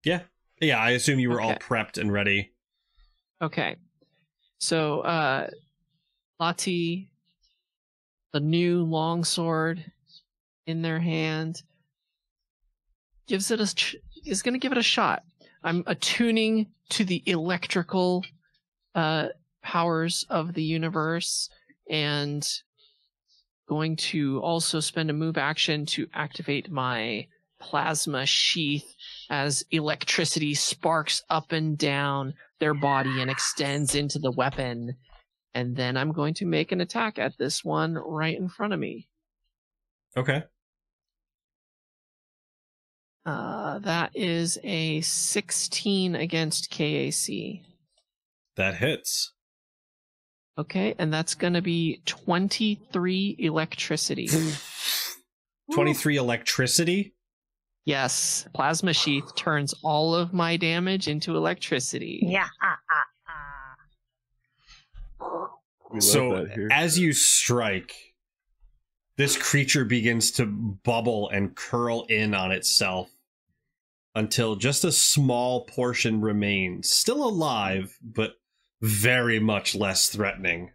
Yeah, I assume you were all Okay. prepped and ready. Okay. So, Lottie, the new longsword in their hand, gives it is going to give it a shot. I'm attuning to the electrical powers of the universe, and going to also spend a move action to activate my plasma sheath as electricity sparks up and down their body and extends into the weapon. And then I'm going to make an attack at this one right in front of me. Okay. That is a 16 against KAC. That hits. Okay, and that's going to be 23 electricity. 23 electricity? Yes, plasma sheath turns all of my damage into electricity. Yeah. We love So that here. as you strike, this creature begins to bubble and curl in on itself until just a small portion remains. Still alive, but very much less threatening.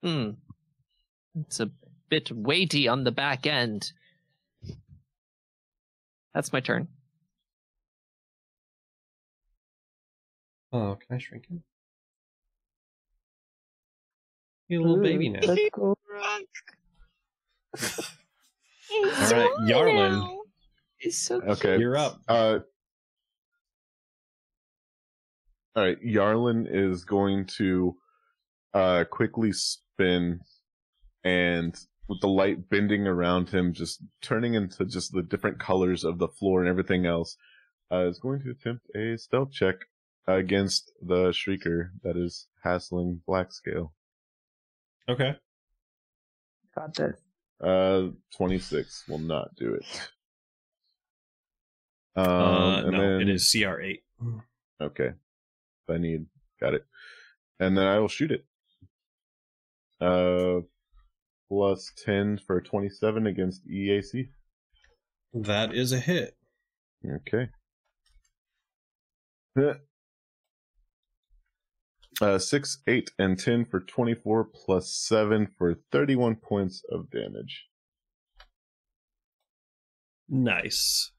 It's a bit weighty on the back end. That's my turn. Oh, can I shrink him? He's a little baby now. That's cool. All right, Yarlin, It's so Okay. you're up. All right, Yarlin is going to quickly spin, and with the light bending around him, just turning into just the different colors of the floor and everything else, is going to attempt a stealth check against the Shrieker that is hassling Blackscale. Okay. Got this. 26 will not do it. No, then, it is CR8. Okay. If I need, got it. And then I will shoot it. Plus 10 for 27 against EAC. That is a hit. Okay. 6, 8, and 10 for 24 plus 7 for 31 points of damage. Nice.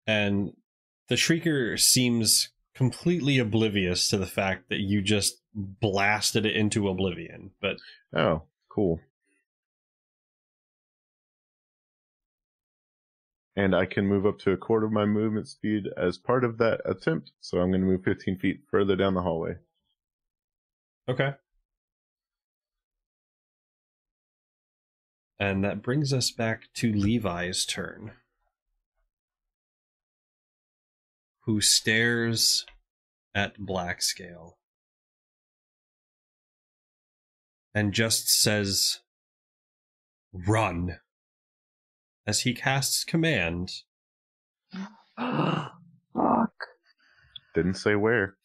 And the Shrieker seems completely oblivious to the fact that you just blasted it into oblivion. But Oh, cool. And I can move up to a quarter of my movement speed as part of that attempt, so I'm going to move 15 feet further down the hallway. okay. And that brings us back to Levi's turn, who stares at Blackscale and just says, "Run," as he casts command. Fuck. Didn't say where.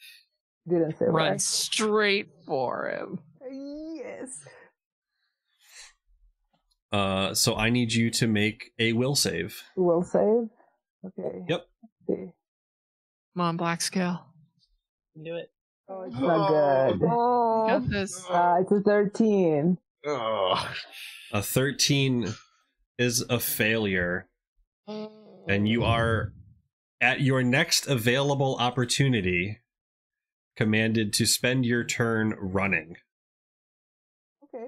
Didn't say Run right. straight for him. Yes. So I need you to make a will save. Will save. Okay. Yep. See. Come on, Blackscale. Do it. Oh, it's not good. You got this. It's a 13. Oh. A 13 is a failure, and you are, at your next available opportunity, commanded to spend your turn running. Okay.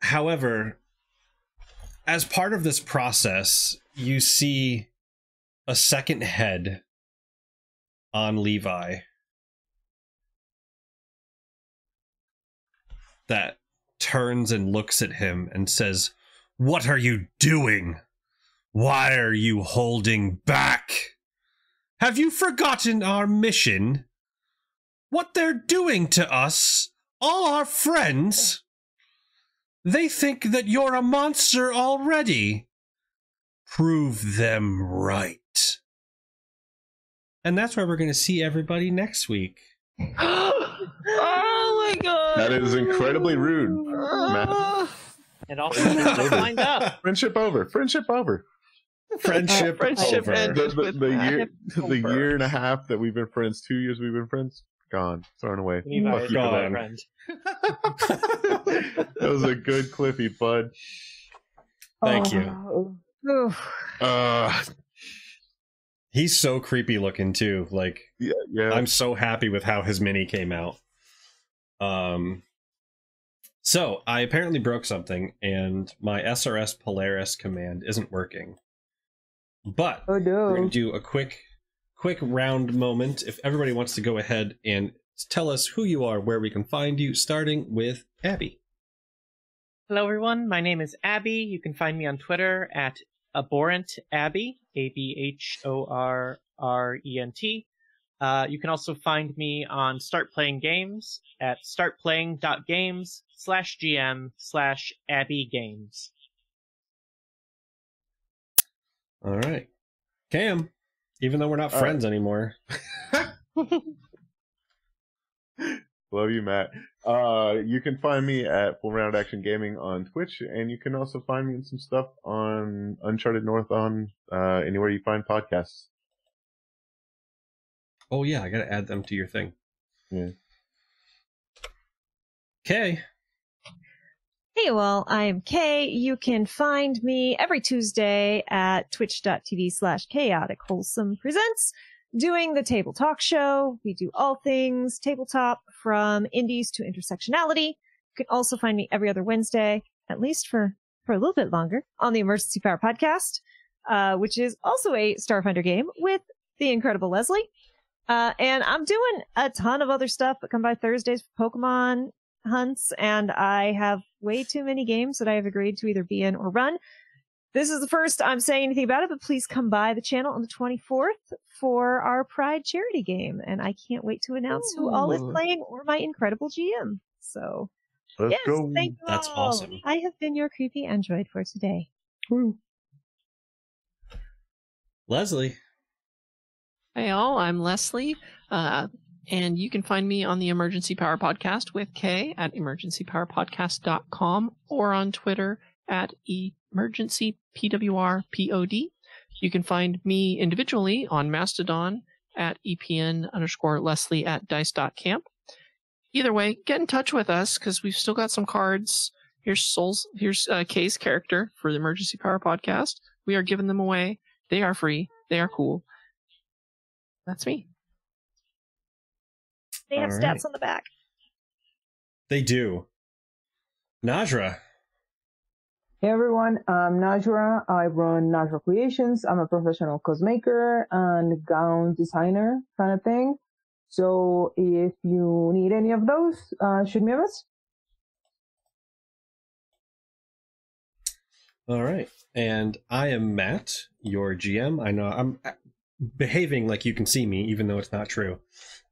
However, as part of this process, you see a second head on Levi that turns and looks at him and says, "What are you doing? Why are you holding back? Have you forgotten our mission? What they're doing to us, all our friends? They think that you're a monster already. Prove them right." And that's where we're going to see everybody next week. Oh my god! That is incredibly rude, Matt. And also, just lined up. Friendship over. Friendship over. Friendship, Friendship over. ended. The year and a half that we've been friends, 2 years we've been friends, gone, thrown away. Levi Fuck is you for my that. friend. That was a good cliffy, bud. Thank you. Oh, Oof. Uh, He's so creepy looking too. Like, Yeah. I'm so happy with how his mini came out. So I apparently broke something, and my SRS Polaris command isn't working. But Oh no. we're gonna do a quick round moment. If everybody wants to go ahead and tell us who you are, where we can find you, starting with Abby. Hello, everyone. My name is Abby. You can find me on Twitter at AbhorrentAbby, ABHORRENT. You can also find me on Start Playing Games at startplaying.games/GM/AbbyGames. All right, Cam. Even though we're not friends anymore. Love you, Matt. You can find me at Full Round Action Gaming on Twitch, and you can also find me in some stuff on Uncharted North on anywhere you find podcasts. Oh yeah, I gotta add them to your thing. Yeah. Kay. Hey, well, I'm Kay. You can find me every Tuesday at twitch.tv/chaotic wholesome presents, doing the Table Talk Show. We do all things tabletop, from indies to intersectionality. You can also find me every other Wednesday, at least for a little bit longer, on the Emergency Power Podcast, which is also a Starfinder game with the incredible Leslie. And I'm doing a ton of other stuff, but come by Thursdays for Pokemon hunts, and I have way too many games that I have agreed to either be in or run. This is the first I'm saying anything about it, but please come by the channel on the 24th for our Pride charity game, and I can't wait to announce who all is playing or my incredible GM. So, Let's go. Thank you That's all. awesome. I have been your creepy android for today. Leslie. Hey all, I'm Leslie, and you can find me on the Emergency Power Podcast with Kay at emergencypowerpodcast.com or on Twitter at emergencypwrpod. You can find me individually on Mastodon at EPN_Leslie at dice.camp. Either way, get in touch with us because we've still got some cards. Here's Kay's character for the Emergency Power Podcast. We are giving them away. They are free. They are cool. That's me. They have All stats right. on the back. They do. Najra. Hey everyone, I'm Najra. I run Najra Creations. I'm a professional cosmaker and gown designer kind of thing. So if you need any of those, shoot me a message. All right. And I am Matt, your GM. I know I'm behaving like you can see me, even though it's not true.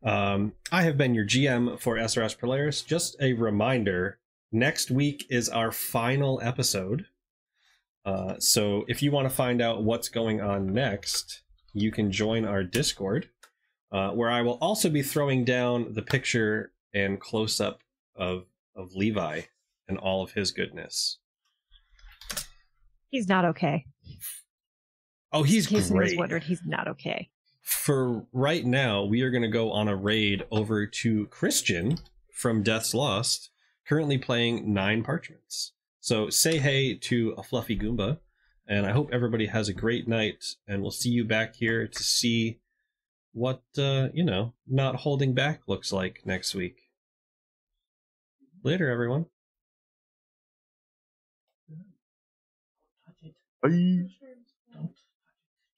I have been your GM for SRS Polaris. Just a reminder, next week is our final episode. So if you want to find out what's going on next, you can join our Discord, where I will also be throwing down the picture and close-up of Levi and all of his goodness. He's not okay. Oh, he's In case anyone's great. wondered, he's not okay. For right now, we are going to go on a raid over to Christian from Death's Lost, currently playing 9 Parchments. So say hey to a fluffy Goomba, and I hope everybody has a great night, and we'll see you back here to see what, not holding back looks like next week. Later, everyone. Bye. Don't touch it.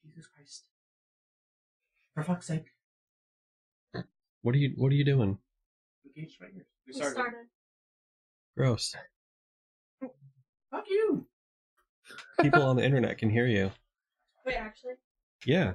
Jesus Christ. For fuck's sake. What are you doing? The gate's right here. We started. Gross. Fuck you! People on the internet can hear you. Wait, actually? Yeah.